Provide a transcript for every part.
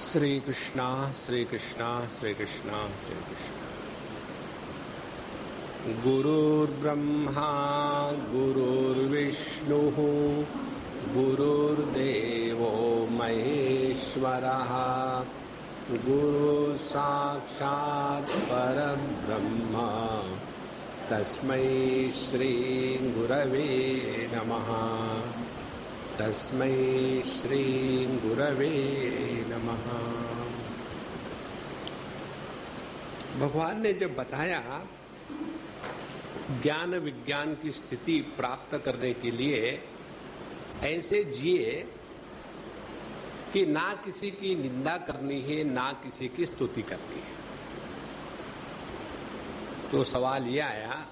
श्री कृष्णा श्री कृष्णा श्री कृष्णा श्री कृष्णा। गुरुर्ब्रह्मा गुरुर्विष्णुः गुरुर्देवो महेश्वरः गुरु साक्षात् परब्रह्म तस्मै श्री गुरवे नमः। तस्मै श्री गुरवे नमः। भगवान ने जब बताया ज्ञान विज्ञान की स्थिति प्राप्त करने के लिए ऐसे जिए कि ना किसी की निंदा करनी है ना किसी की स्तुति करनी है, तो सवाल ये आया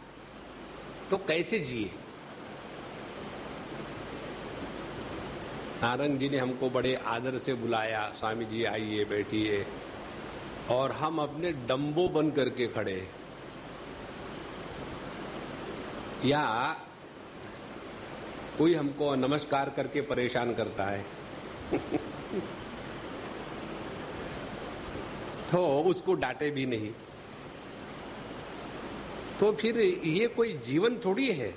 तो कैसे जिए। नारंग जी ने हमको बड़े आदर से बुलाया, स्वामी जी आइए बैठिए, और हम अपने डंबो बन करके खड़े, या कोई हमको नमस्कार करके परेशान करता है तो उसको डांटे भी नहीं, तो फिर ये कोई जीवन थोड़ी है।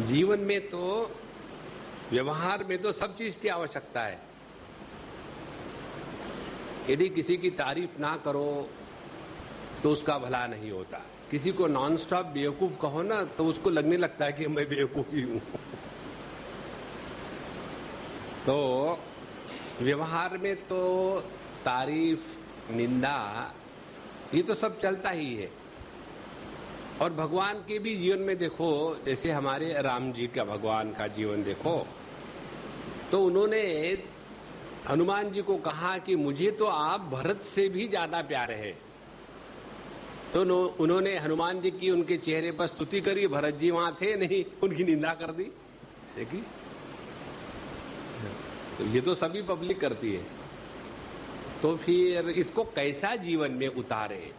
जीवन में तो व्यवहार में तो सब चीज की आवश्यकता है। यदि किसी की तारीफ ना करो तो उसका भला नहीं होता। किसी को नॉन स्टॉप बेवकूफ कहो ना तो उसको लगने लगता है कि मैं बेवकूफ ही हूं। तो व्यवहार में तो तारीफ निंदा ये तो सब चलता ही है। और भगवान के भी जीवन में देखो, जैसे हमारे राम जी का भगवान का जीवन देखो, तो उन्होंने हनुमान जी को कहा कि मुझे तो आप भरत से भी ज्यादा प्यारे हैं। तो उन्होंने हनुमान जी की उनके चेहरे पर स्तुति करी, भरत जी वहां थे नहीं, उनकी निंदा कर दी। देखिए, तो ये तो सभी पब्लिक करती है। तो फिर इसको कैसा जीवन में उतारे,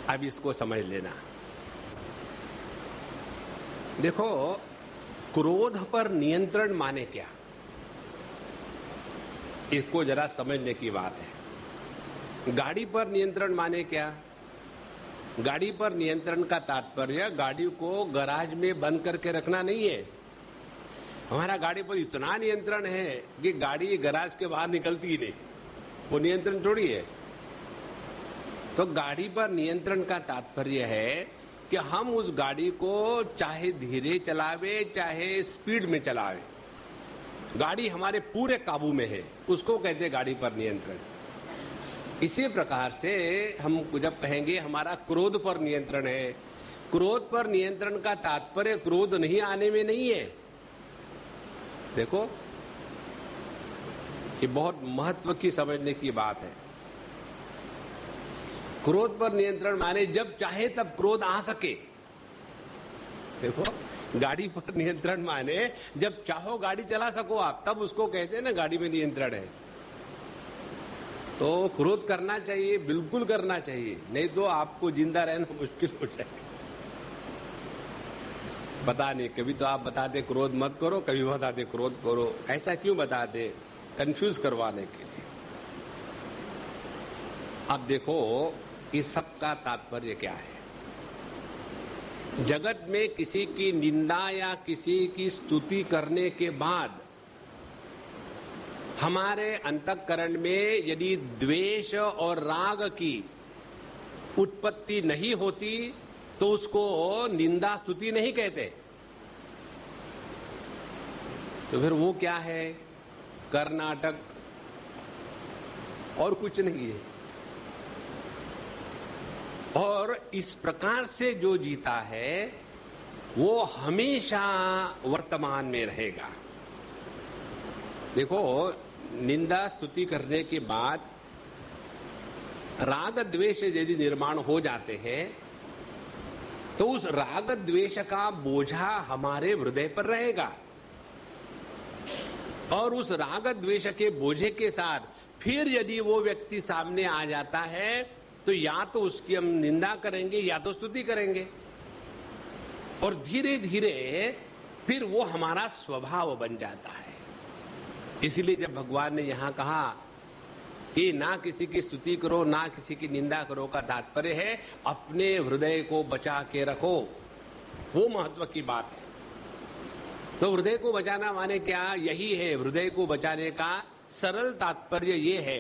अब इसको समझ लेना। देखो, क्रोध पर नियंत्रण माने क्या, इसको जरा समझने की बात है। गाड़ी पर नियंत्रण माने क्या? गाड़ी पर नियंत्रण का तात्पर्य गाड़ी को गैराज में बंद करके रखना नहीं है। हमारा गाड़ी पर इतना नियंत्रण है कि गाड़ी गैराज के बाहर निकलती ही नहीं, वो नियंत्रण थोड़ी है। तो गाड़ी पर नियंत्रण का तात्पर्य है कि हम उस गाड़ी को चाहे धीरे चलावे चाहे स्पीड में चलावे, गाड़ी हमारे पूरे काबू में है, उसको कहते हैं गाड़ी पर नियंत्रण। इसी प्रकार से हम जब कहेंगे हमारा क्रोध पर नियंत्रण है, क्रोध पर नियंत्रण का तात्पर्य क्रोध नहीं आने में नहीं है। देखो, ये बहुत महत्व की समझने की बात है। क्रोध पर नियंत्रण माने जब चाहे तब क्रोध आ सके। देखो, गाड़ी पर नियंत्रण माने जब चाहो गाड़ी चला सको आप, तब उसको कहते हैं ना गाड़ी में नियंत्रण है। तो क्रोध करना चाहिए, बिल्कुल करना चाहिए, नहीं तो आपको जिंदा रहना मुश्किल हो जाएगा। पता नहीं, कभी तो आप बताते क्रोध मत करो, कभी बताते क्रोध करो। ऐसा क्यों बताते? कंफ्यूज करवाने के लिए। अब देखो, इस सब का तात्पर्य क्या है? जगत में किसी की निंदा या किसी की स्तुति करने के बाद हमारे अंतःकरण में यदि द्वेष और राग की उत्पत्ति नहीं होती तो उसको निंदा स्तुति नहीं कहते। तो फिर वो क्या है? कर्नाटक, और कुछ नहीं है। और इस प्रकार से जो जीता है वो हमेशा वर्तमान में रहेगा। देखो, निंदा स्तुति करने के बाद राग द्वेष यदि निर्माण हो जाते हैं तो उस राग द्वेष का बोझा हमारे हृदय पर रहेगा, और उस राग द्वेष के बोझे के साथ फिर यदि वो व्यक्ति सामने आ जाता है तो या तो उसकी हम निंदा करेंगे या तो स्तुति करेंगे, और धीरे धीरे फिर वो हमारा स्वभाव बन जाता है। इसीलिए जब भगवान ने यहां कहा कि ना किसी की स्तुति करो ना किसी की निंदा करो का तात्पर्य है अपने हृदय को बचा के रखो, वो महत्व की बात है। तो हृदय को बचाना माने क्या? यही है हृदय को बचाने का सरल तात्पर्य ये है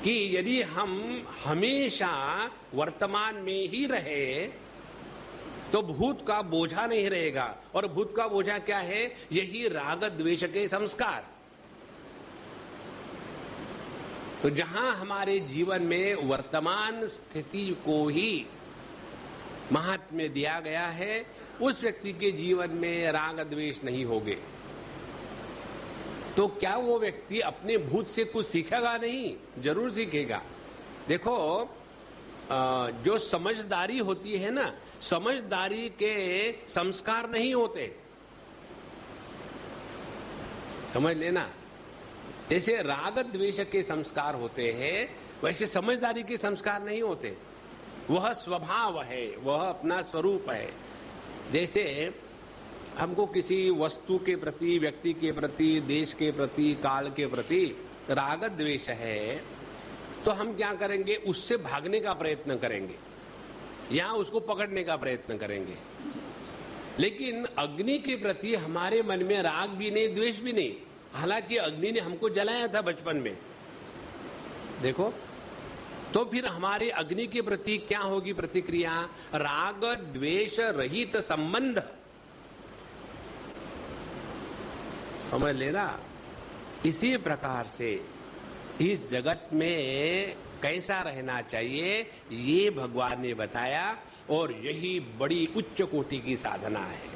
कि यदि हम हमेशा वर्तमान में ही रहे तो भूत का बोझा नहीं रहेगा। और भूत का बोझा क्या है? यही राग द्वेष के संस्कार। तो जहां हमारे जीवन में वर्तमान स्थिति को ही महात्म्य दिया गया है, उस व्यक्ति के जीवन में राग द्वेष नहीं होंगे। तो क्या वो व्यक्ति अपने भूत से कुछ सीखेगा? नहीं, जरूर सीखेगा। देखो, जो समझदारी होती है ना, समझदारी के संस्कार नहीं होते, समझ लेना। जैसे राग द्वेष के संस्कार होते हैं वैसे समझदारी के संस्कार नहीं होते। वह स्वभाव है, वह अपना स्वरूप है। जैसे हमको किसी वस्तु के प्रति, व्यक्ति के प्रति, देश के प्रति, काल के प्रति राग द्वेष है तो हम क्या करेंगे? उससे भागने का प्रयत्न करेंगे या उसको पकड़ने का प्रयत्न करेंगे। लेकिन अग्नि के प्रति हमारे मन में राग भी नहीं, द्वेष भी नहीं। हालांकि अग्नि ने हमको जलाया था बचपन में, देखो। तो फिर हमारे अग्नि के प्रति क्या होगी प्रतिक्रिया? राग द्वेष रहित संबंध। समझ लेना। इसी प्रकार से इस जगत में कैसा रहना चाहिए ये भगवान ने बताया, और यही बड़ी उच्च कोटि की साधना है।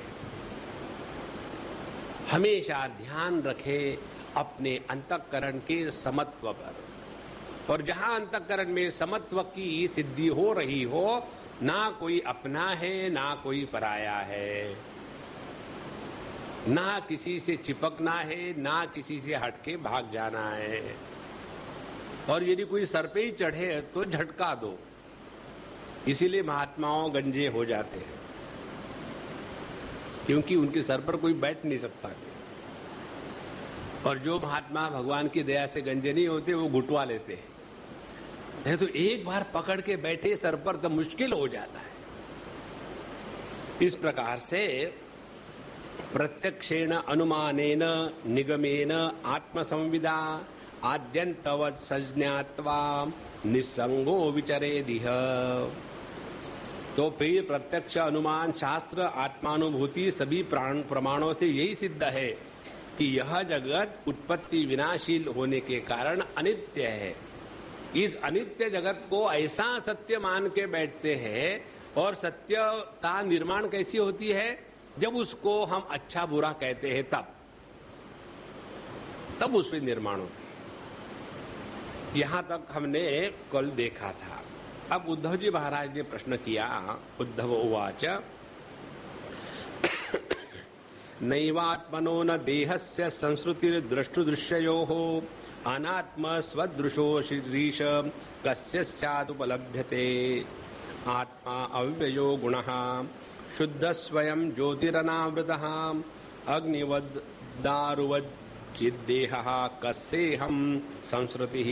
हमेशा ध्यान रखे अपने अंतःकरण के समत्व पर, और जहां अंतःकरण में समत्व की सिद्धि हो रही हो, ना कोई अपना है ना कोई पराया है, ना किसी से चिपकना है ना किसी से हटके भाग जाना है। और यदि कोई सर पे ही चढ़े तो झटका दो। इसीलिए महात्माओं गंजे हो जाते हैं, क्योंकि उनके सर पर कोई बैठ नहीं सकता। और जो महात्मा भगवान की दया से गंजे नहीं होते वो घुटवा लेते हैं, नहीं तो एक बार पकड़ के बैठे सर पर तो मुश्किल हो जाता है। इस प्रकार से प्रत्यक्षेण अनुमानेन निगमेन आत्मसंविदा आद्यंतवत् संज्ञात्वा निसंगो विचरेदिह। तो फिर प्रत्यक्ष, अनुमान, शास्त्र, आत्मानुभूति सभी प्रमाणों से यही सिद्ध है कि यह जगत उत्पत्ति विनाशील होने के कारण अनित्य है। इस अनित्य जगत को ऐसा सत्य मान के बैठते हैं। और सत्य का निर्माण कैसी होती है? जब उसको हम अच्छा बुरा कहते हैं तब उसमें निर्माण होती है। यहां तक हमने कल देखा था। अब उद्धव जी महाराज ने प्रश्न किया। उद्धव उवाच नैवात्मनो न देहस्य संस्कृतिर्द्रष्टुदृश्ययोः अनात्म स्वदृशो शीर्ष कस्य स्यादुपलभ्यते। आत्मा अव्ययो गुणः शुद्ध स्वयं ज्योतिरनावृतः अग्निवद् दारुवद् चिद्देहः कस्येहं संस्कृतिः।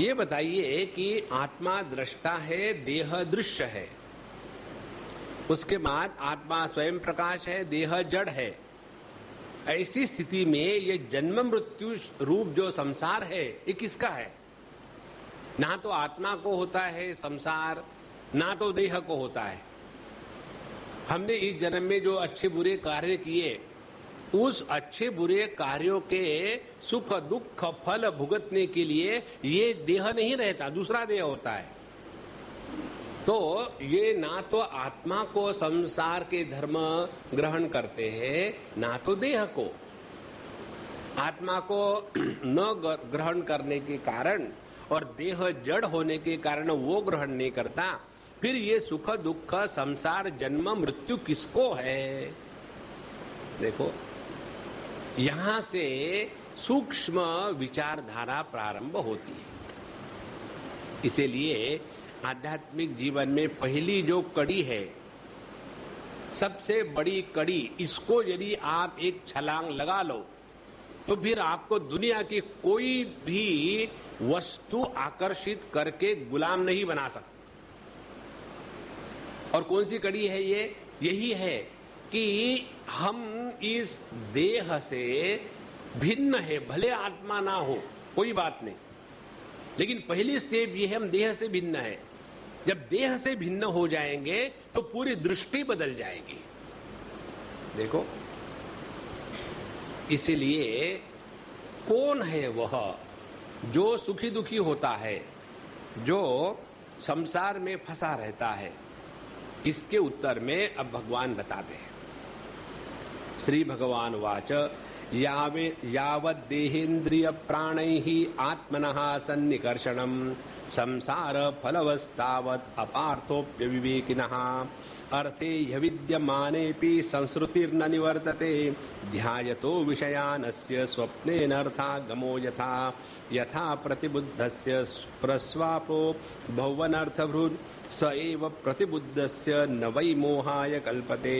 ये बताइए कि आत्मा दृष्टा है, देह दृश्य है। उसके बाद आत्मा स्वयं प्रकाश है, देह जड़ है। ऐसी स्थिति में ये जन्म मृत्यु रूप जो संसार है ये किसका है? ना तो आत्मा को होता है संसार, ना तो देह को होता है। हमने इस जन्म में जो अच्छे बुरे कार्य किए, उस अच्छे बुरे कार्यों के सुख दुख फल भुगतने के लिए ये देह नहीं रहता, दूसरा देह होता है। तो ये ना तो आत्मा को संसार के धर्म ग्रहण करते हैं, ना तो देह को। आत्मा को न ग्रहण करने के कारण और देह जड़ होने के कारण वो ग्रहण नहीं करता। फिर ये सुख दुख संसार जन्म मृत्यु किसको है? देखो, यहां से सूक्ष्म विचारधारा प्रारंभ होती है। इसीलिए आध्यात्मिक जीवन में पहली जो कड़ी है, सबसे बड़ी कड़ी, इसको यदि आप एक छलांग लगा लो तो फिर आपको दुनिया की कोई भी वस्तु आकर्षित करके गुलाम नहीं बना सकती। और कौन सी कड़ी है ये? यही है कि हम इस देह से भिन्न है, भले आत्मा ना हो कोई बात नहीं, लेकिन पहली स्टेप ये है हम देह से भिन्न है। जब देह से भिन्न हो जाएंगे तो पूरी दृष्टि बदल जाएगी। देखो, इसलिए कौन है वह जो सुखी दुखी होता है, जो संसार में फंसा रहता है? इसके उत्तर में अब भगवान बताते हैं। श्री भगवान वाच यावत् देहेन्द्रिय प्राणैः आत्मनः सन्निकर्षणं संसार फलवस्तावत् अपार्थोप्य विवेकिनः अर्थे ह्यविद्यमानेऽपि संसृतिर्न निवर्तते ध्यायतो विषयानस्य स्वप्नेनर्थागमो यथा यथा प्रतिबुद्धस्य प्रस्वापो भुवनर्थभृत् स एव प्रतिबुद्धस्य न वै मोहाय कल्पते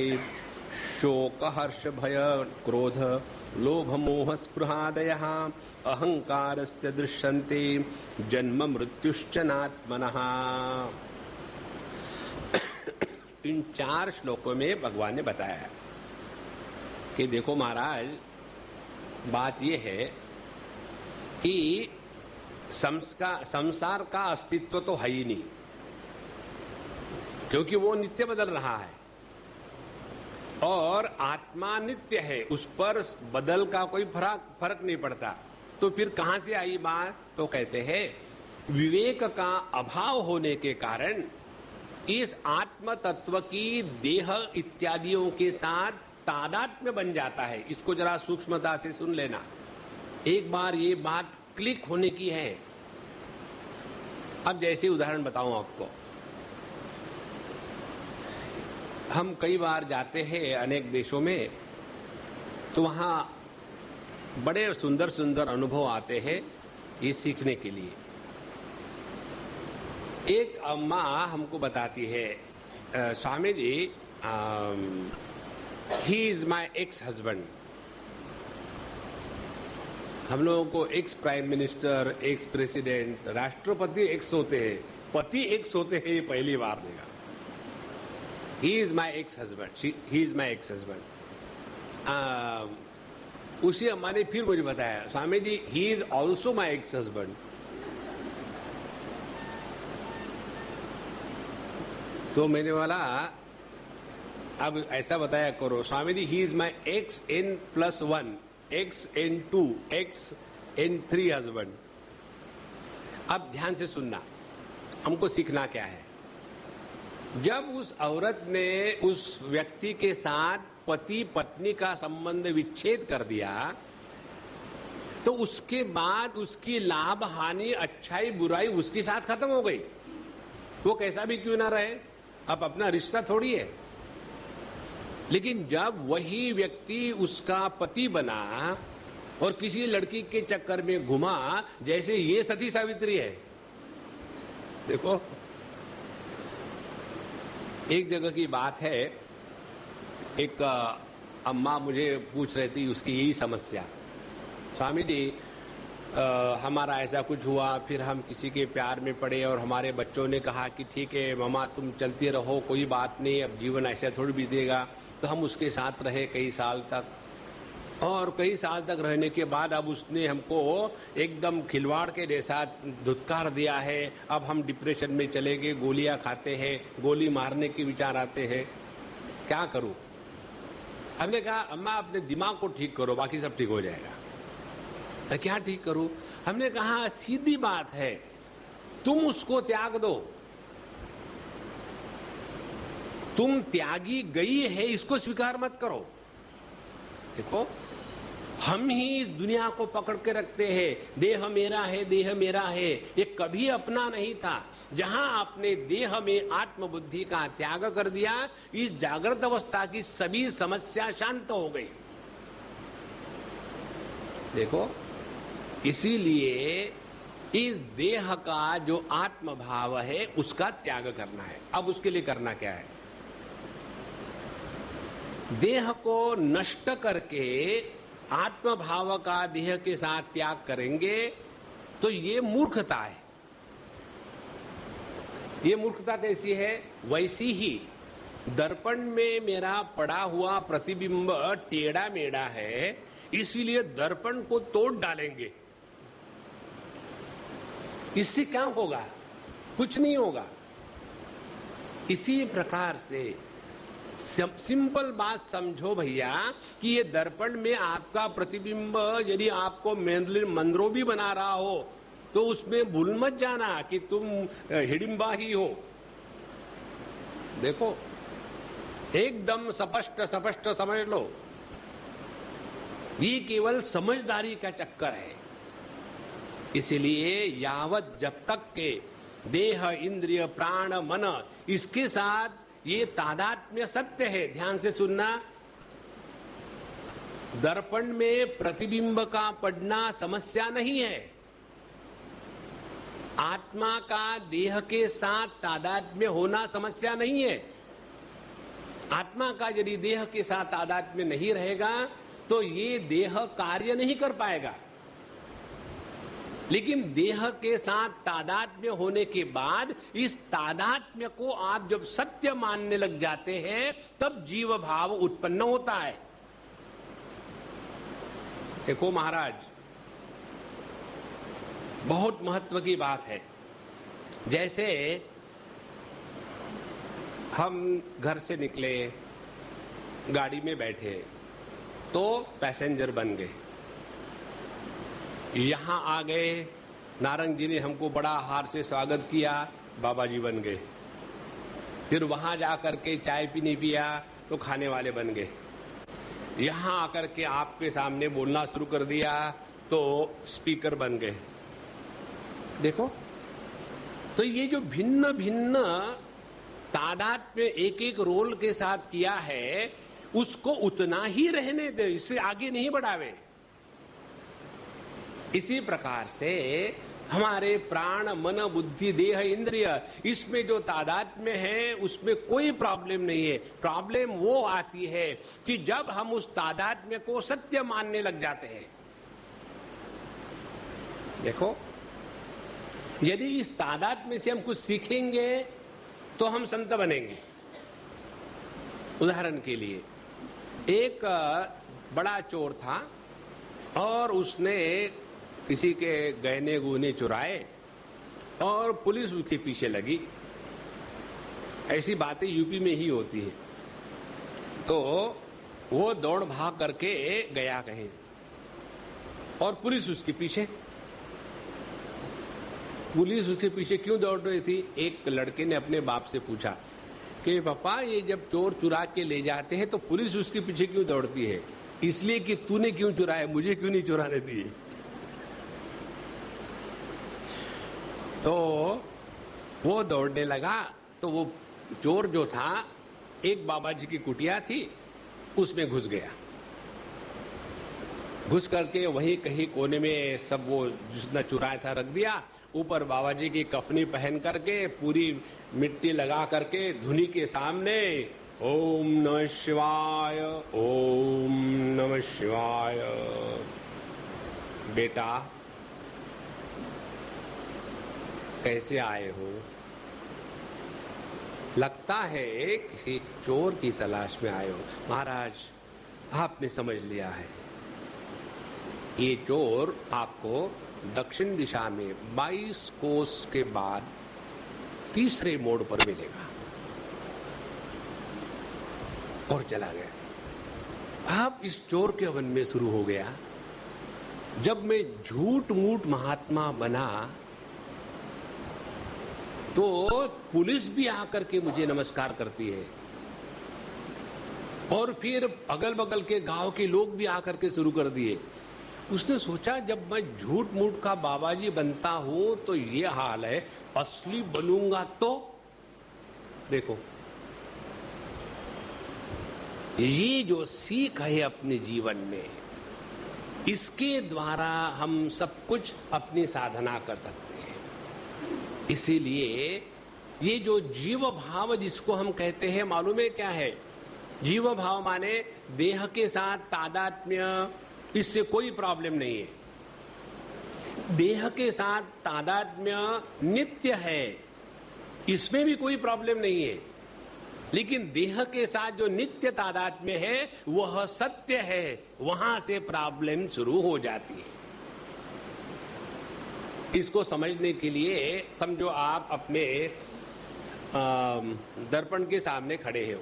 शोक हर्ष भय क्रोध लोभ मोह स्पृहादयः अहंकारस्य दृश्यन्ते जन्म मृत्युश्च नात्मनः। इन 4 श्लोकों में भगवान ने बताया कि देखो महाराज, बात यह है कि संसार का अस्तित्व तो है ही नहीं, क्योंकि वो नित्य बदल रहा है और आत्मा नित्य है, उस पर बदल का कोई फर्क नहीं पड़ता। तो फिर कहां से आई बात? तो कहते हैं विवेक का अभाव होने के कारण इस आत्म तत्व की देह इत्यादियों के साथ तादात्म्य बन जाता है। इसको जरा सूक्ष्मता से सुन लेना, एक बार ये बात क्लिक होने की है। अब जैसे उदाहरण बताऊं आपको, हम कई बार जाते हैं अनेक देशों में, तो वहां बड़े सुंदर सुंदर अनुभव आते हैं ये सीखने के लिए। एक अम्मा हमको बताती है, Swami ji, he is my ex husband. हम लोगों को ex prime minister, ex president, राष्ट्रपति एक्स होते हैं, पति एक्स होते हैं, ये पहली बार देखा। He is my ex-husband. He is my ex-husband. उसी अम्मा ने फिर मुझे बताया, Swami ji, he is also my ex-husband. तो मैंने बोला, अब ऐसा बताया करो, Swami ji, he is my XN+1, XN2, XN3 husband. अब ध्यान से सुनना, हमको सीखना क्या है। जब उस औरत ने उस व्यक्ति के साथ पति पत्नी का संबंध विच्छेद कर दिया, तो उसके बाद उसकी लाभ हानि, अच्छाई बुराई उसके साथ खत्म हो गई। वो कैसा भी क्यों ना रहे, अब अपना रिश्ता थोड़ी है। लेकिन जब वही व्यक्ति उसका पति बना और किसी लड़की के चक्कर में घुमा, जैसे ये सती सावित्री है। देखो, एक जगह की बात है, एक अम्मा मुझे पूछ रही थी उसकी यही समस्या, स्वामी जी, हमारा ऐसा कुछ हुआ, फिर हम किसी के प्यार में पड़े और हमारे बच्चों ने कहा कि ठीक है मामा तुम चलते रहो, कोई बात नहीं, अब जीवन ऐसा थोड़ी बीतेगा। तो हम उसके साथ रहे कई साल तक, और कई साल तक रहने के बाद अब उसने हमको एकदम खिलवाड़ के जैसा धुतकार दिया है। अब हम डिप्रेशन में चले गए, गोलियां खाते हैं, गोली मारने के विचार आते हैं, क्या करूं? हमने कहा अम्मा अपने दिमाग को ठीक करो, बाकी सब ठीक हो जाएगा। तो क्या ठीक करूं? हमने कहा सीधी बात है, तुम उसको त्याग दो। तुम त्यागी गई है, इसको स्वीकार मत करो। देखो, हम ही इस दुनिया को पकड़ के रखते हैं, देह मेरा है, देह मेरा है। ये कभी अपना नहीं था। जहां आपने देह में आत्मबुद्धि का त्याग कर दिया, इस जागृत अवस्था की सभी समस्या शांत हो गई। देखो, इसीलिए इस देह का जो आत्म भाव है उसका त्याग करना है। अब उसके लिए करना क्या है? देह को नष्ट करके आत्म भाव का देह के साथ त्याग करेंगे तो ये मूर्खता है। ये मूर्खता कैसी है? वैसी ही दर्पण में मेरा पड़ा हुआ प्रतिबिंब टेढ़ा मेढ़ा है, इसीलिए दर्पण को तोड़ डालेंगे। इससे क्या होगा? कुछ नहीं होगा। इसी प्रकार से सिंपल बात समझो भैया कि ये दर्पण में आपका प्रतिबिंब यदि आपको मंद्रो भी बना रहा हो तो उसमें भूल मत जाना कि तुम हिडिंबा ही हो। देखो, एकदम स्पष्ट समझ लो। ये केवल समझदारी का चक्कर है। इसलिए यावत जब तक के देह, इंद्रिय, प्राण, मन इसके साथ ये तादात्म्य सत्य है। ध्यान से सुनना। दर्पण में प्रतिबिंब का पड़ना समस्या नहीं है। आत्मा का देह के साथ तादात्म्य होना समस्या नहीं है। आत्मा का यदि देह के साथ तादात्म्य नहीं रहेगा तो ये देह कार्य नहीं कर पाएगा। लेकिन देह के साथ तादात्म्य होने के बाद इस तादात्म्य को आप जब सत्य मानने लग जाते हैं तब जीव भाव उत्पन्न होता है। देखो महाराज, बहुत महत्व की बात है। जैसे हम घर से निकले, गाड़ी में बैठे तो पैसेंजर बन गए। यहां आ गए, नारंग जी ने हमको बड़ा हार से स्वागत किया, बाबा जी बन गए। फिर वहां जाकर के चाय भी नहीं पिया तो खाने वाले बन गए। यहां आकर के आपके सामने बोलना शुरू कर दिया तो स्पीकर बन गए। देखो, तो ये जो भिन्न भिन्न तादात्म्य एक एक रोल के साथ किया है उसको उतना ही रहने दे, इससे आगे नहीं बढ़ावे। इसी प्रकार से हमारे प्राण, मन, बुद्धि, देह, इंद्रिय इसमें जो तादात्म्य है उसमें कोई प्रॉब्लम नहीं है। प्रॉब्लम वो आती है कि जब हम उस तादात्म्य को सत्य मानने लग जाते हैं। देखो, यदि इस तादात्म्य से हम कुछ सीखेंगे तो हम संत बनेंगे। उदाहरण के लिए, एक बड़ा चोर था और उसने किसी के गहने गुहने चुराए और पुलिस उसके पीछे लगी। ऐसी बातें यूपी में ही होती है। तो वो दौड़ भाग करके गया कहीं और पुलिस उसके पीछे। पुलिस उसके पीछे क्यों दौड़ रही थी? एक लड़के ने अपने बाप से पूछा कि पापा, ये जब चोर चुरा के ले जाते हैं तो पुलिस उसके पीछे क्यों दौड़ती है? इसलिए कि तूने क्यों चुराया, मुझे क्यों नहीं चुराने दिए? तो वो दौड़ने लगा तो वो चोर जो था, एक बाबा जी की कुटिया थी, उसमें घुस गया। घुस करके वहीं कहीं कोने में सब वो जितना चुराया था रख दिया। ऊपर बाबा जी की कफनी पहन करके पूरी मिट्टी लगा करके धुनी के सामने ओम नमः शिवाय, ओम नमः शिवाय। बेटा, कैसे आए हो? लगता है किसी चोर की तलाश में आए हो। महाराज, आपने समझ लिया है, ये चोर आपको दक्षिण दिशा में 22 कोस के बाद तीसरे मोड़ पर मिलेगा। और चला गया। अब इस चोर के मन में शुरू हो गया, जब मैं झूठ मूठ महात्मा बना तो पुलिस भी आकर के मुझे नमस्कार करती है और फिर अगल बगल के गांव के लोग भी आकर के शुरू कर दिए। उसने सोचा, जब मैं झूठ मूठ का बाबाजी बनता हूं तो ये हाल है, असली बनूंगा तो। देखो, ये जो सीख है अपने जीवन में, इसके द्वारा हम सब कुछ अपनी साधना कर सकते हैं। इसीलिए ये जो जीव भाव जिसको हम कहते हैं, मालूम है क्या है? जीव भाव माने देह के साथ तादात्म्य, इससे कोई प्रॉब्लम नहीं है। देह के साथ तादात्म्य नित्य है, इसमें भी कोई प्रॉब्लम नहीं है। लेकिन देह के साथ जो नित्य तादात्म्य है वह सत्य है, वहां से प्रॉब्लम शुरू हो जाती है। इसको समझने के लिए समझो आप अपने दर्पण के सामने खड़े हो।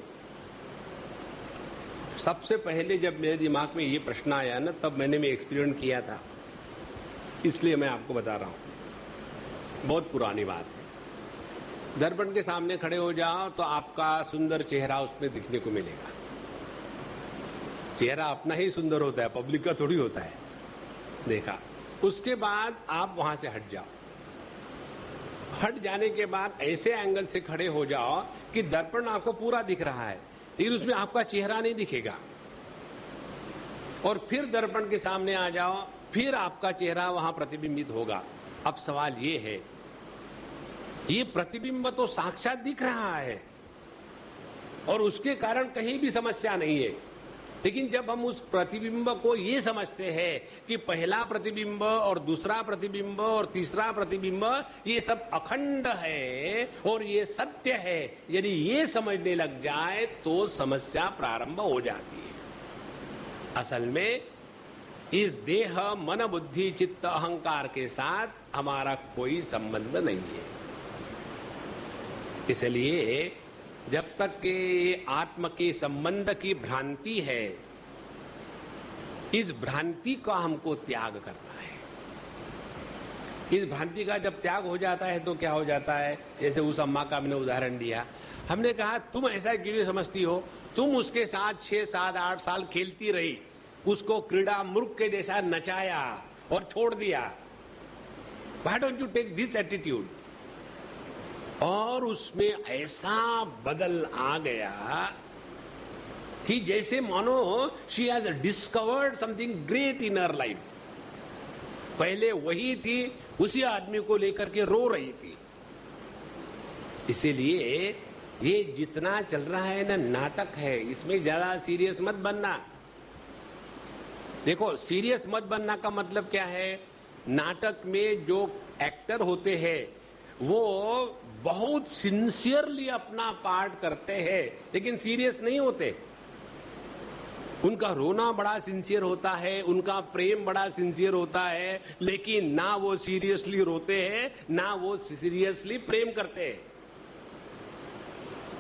सबसे पहले जब मेरे दिमाग में ये प्रश्न आया ना, तब मैंने एक्सपीरियंस किया था, इसलिए मैं आपको बता रहा हूं। बहुत पुरानी बात है। दर्पण के सामने खड़े हो जाओ तो आपका सुंदर चेहरा उसमें दिखने को मिलेगा। चेहरा अपना ही सुंदर होता है, पब्लिक का थोड़ी होता है। देखा, उसके बाद आप वहां से हट जाओ। हट जाने के बाद ऐसे एंगल से खड़े हो जाओ कि दर्पण आपको पूरा दिख रहा है, लेकिन उसमें आपका चेहरा नहीं दिखेगा। और फिर दर्पण के सामने आ जाओ, फिर आपका चेहरा वहां प्रतिबिंबित होगा। अब सवाल ये है, ये प्रतिबिंब तो साक्षात दिख रहा है और उसके कारण कहीं भी समस्या नहीं है। लेकिन जब हम उस प्रतिबिंब को ये समझते हैं कि पहला प्रतिबिंब और दूसरा प्रतिबिंब और तीसरा प्रतिबिंब ये सब अखंड है और ये सत्य है, यदि ये समझने लग जाए तो समस्या प्रारंभ हो जाती है। असल में इस देह, मन, बुद्धि, चित्त, अहंकार के साथ हमारा कोई संबंध नहीं है। इसलिए जब तक के आत्म के संबंध की भ्रांति है, इस भ्रांति का हमको त्याग करना है। इस भ्रांति का जब त्याग हो जाता है तो क्या हो जाता है, जैसे उस अम्मा का मैंने उदाहरण दिया। हमने कहा तुम ऐसा क्यों समझती हो, तुम उसके साथ 6, 7, 8 साल खेलती रही, उसको क्रीड़ा मूर्ख के जैसा नचाया और छोड़ दिया। Why don't you take this attitude? और उसमें ऐसा बदल आ गया कि जैसे मानो she has discovered something great in her life. पहले वही थी, उसी आदमी को लेकर के रो रही थी। इसीलिए ये जितना चल रहा है ना, नाटक है, इसमें ज्यादा सीरियस मत बनना। देखो, सीरियस मत बनना का मतलब क्या है, नाटक में जो एक्टर होते हैं वो बहुत सिंसियरली अपना पार्ट करते हैं, लेकिन सीरियस नहीं होते। उनका रोना बड़ा सिंसियर होता है, उनका प्रेम बड़ा सिंसियर होता है, लेकिन ना वो सीरियसली रोते हैं ना वो सीरियसली प्रेम करते हैं।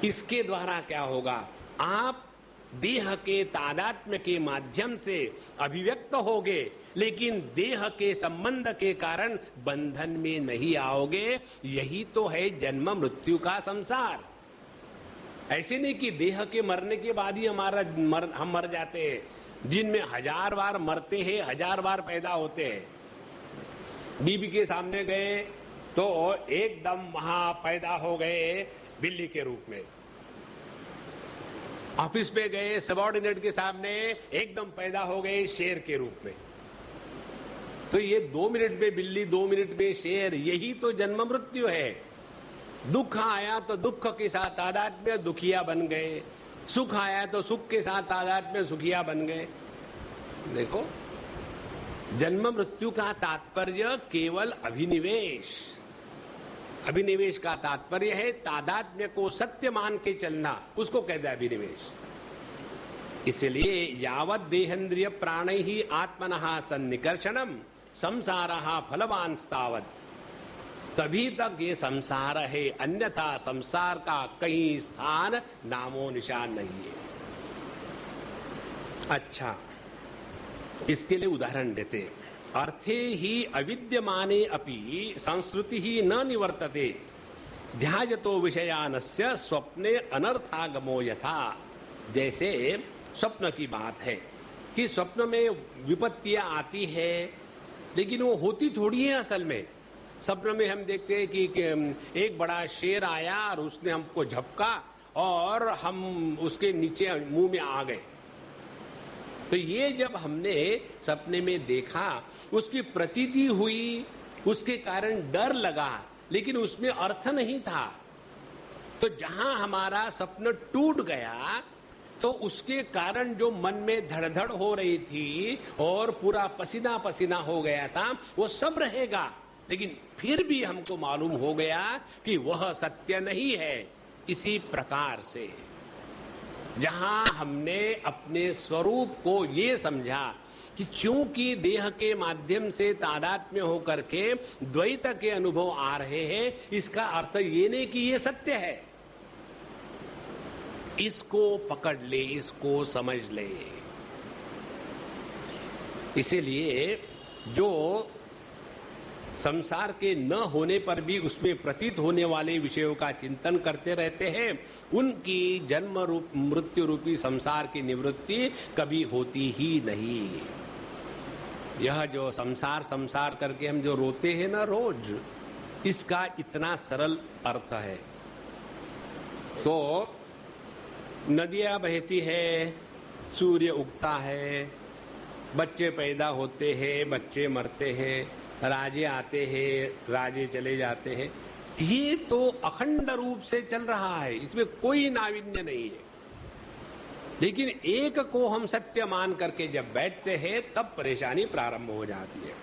इसके द्वारा क्या होगा, आप देह के तादात्म्य के माध्यम से अभिव्यक्त होगे, लेकिन देह के संबंध के कारण बंधन में नहीं आओगे। यही तो है जन्म मृत्यु का संसार। ऐसे नहीं कि देह के मरने के बाद ही हम मर जाते हैं। दिन में 1000 बार मरते हैं, 1000 बार पैदा होते हैं। बीबी के सामने गए तो एकदम वहां पैदा हो गए बिल्ली के रूप में। ऑफिस पे गए, सबॉर्डिनेट के सामने एकदम पैदा हो गए शेर के रूप में। तो ये 2 मिनट में बिल्ली, 2 मिनट में शेर, यही तो जन्म मृत्यु है। दुख आया तो दुख के साथ तादात्म्य दुखिया बन गए, सुख आया तो सुख के साथ तादात्म्य सुखिया बन गए। देखो, जन्म मृत्यु का तात्पर्य केवल अभिनिवेश। अभिनिवेश का तात्पर्य है तादात्म्य को सत्य मान के चलना, उसको कहते हैं अभिनिवेश। इसलिए यावत देहेन्द्रिय प्राणैहि आत्मनः सन्निकर्षणम संसारः फलवांस्तावत्, तभी तक ये संसार है, अन्यथा संसार का कहीं स्थान नामो निशान नहीं है। अच्छा, इसके लिए उदाहरण देते। अर्थे ही अविद्यमाने अपि संस्कृति ही न निवर्तते, ध्यायतो विषयानस्य स्वप्ने अनर्थागमो यथा। जैसे स्वप्न की बात है कि स्वप्न में विपत्तियां आती है, लेकिन वो होती थोड़ी है असल में। स्वप्न में हम देखते हैं कि एक बड़ा शेर आया और उसने हमको झपका और हम उसके नीचे मुंह में आ गए। तो ये जब हमने सपने में देखा, उसकी प्रतीति हुई, उसके कारण डर लगा, लेकिन उसमें अर्थ नहीं था। तो जहां हमारा स्वप्न टूट गया, तो उसके कारण जो मन में धड़धड़ हो रही थी और पूरा पसीना पसीना हो गया था, वो सब रहेगा। लेकिन फिर भी हमको मालूम हो गया कि वह सत्य नहीं है। इसी प्रकार से जहां हमने अपने स्वरूप को ये समझा कि चूंकि देह के माध्यम से तादात्म्य होकर के द्वैत के अनुभव आ रहे हैं, इसका अर्थ ये नहीं कि ये सत्य है। इसको पकड़ ले, इसको समझ ले। इसीलिए जो संसार के न होने पर भी उसमें प्रतीत होने वाले विषयों का चिंतन करते रहते हैं, उनकी जन्म रूप मृत्यु रूपी संसार की निवृत्ति कभी होती ही नहीं। यह जो संसार संसार करके हम जो रोते हैं ना रोज, इसका इतना सरल अर्थ है। तो नदियां बहती है, सूर्य उगता है, बच्चे पैदा होते हैं, बच्चे मरते हैं, राजे आते हैं, राजे चले जाते हैं, ये तो अखंड रूप से चल रहा है, इसमें कोई नाविन्य नहीं है। लेकिन एक को हम सत्य मान करके जब बैठते हैं, तब परेशानी प्रारंभ हो जाती है।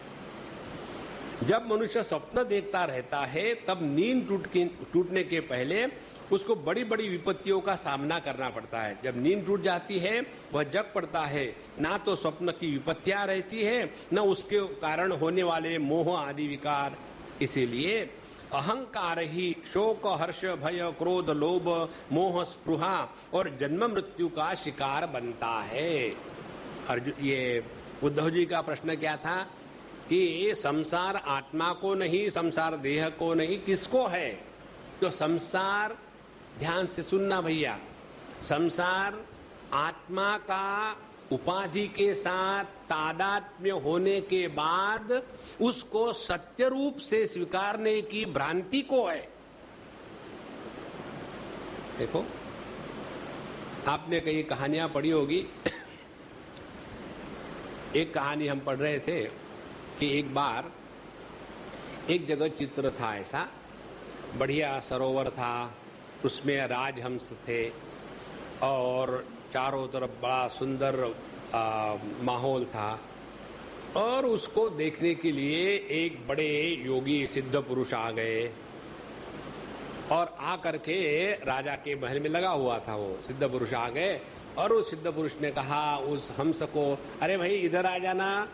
जब मनुष्य स्वप्न देखता रहता है, तब नींद टूटने के पहले उसको बड़ी बड़ी विपत्तियों का सामना करना पड़ता है। जब नींद टूट जाती है, वह जग पड़ता है, ना तो स्वप्न की विपत्तियां रहती है, न उसके कारण होने वाले मोह आदि विकार। इसीलिए अहंकार ही शोक हर्ष भय क्रोध लोभ मोह स्पृहा और जन्म मृत्यु का शिकार बनता है। अर्जुन, ये उद्धव जी का प्रश्न क्या था कि संसार आत्मा को नहीं, संसार देह को नहीं, किसको है? तो संसार, ध्यान से सुनना भैया, संसार आत्मा का उपाधि के साथ तादात्म्य होने के बाद उसको सत्य रूप से स्वीकारने की भ्रांति को है। देखो, आपने कई कहानियां पढ़ी होगी। एक कहानी हम पढ़ रहे थे कि एक बार एक जगह चित्र था, ऐसा बढ़िया सरोवर था, उसमें राजहंस थे और चारों तरफ बड़ा सुंदर माहौल था। और उसको देखने के लिए एक बड़े योगी सिद्ध पुरुष आ गए और आकर के राजा के महल में लगा हुआ था। वो सिद्ध पुरुष आ गए और उस सिद्ध पुरुष ने कहा उस हंस को, अरे भाई इधर आ जाना।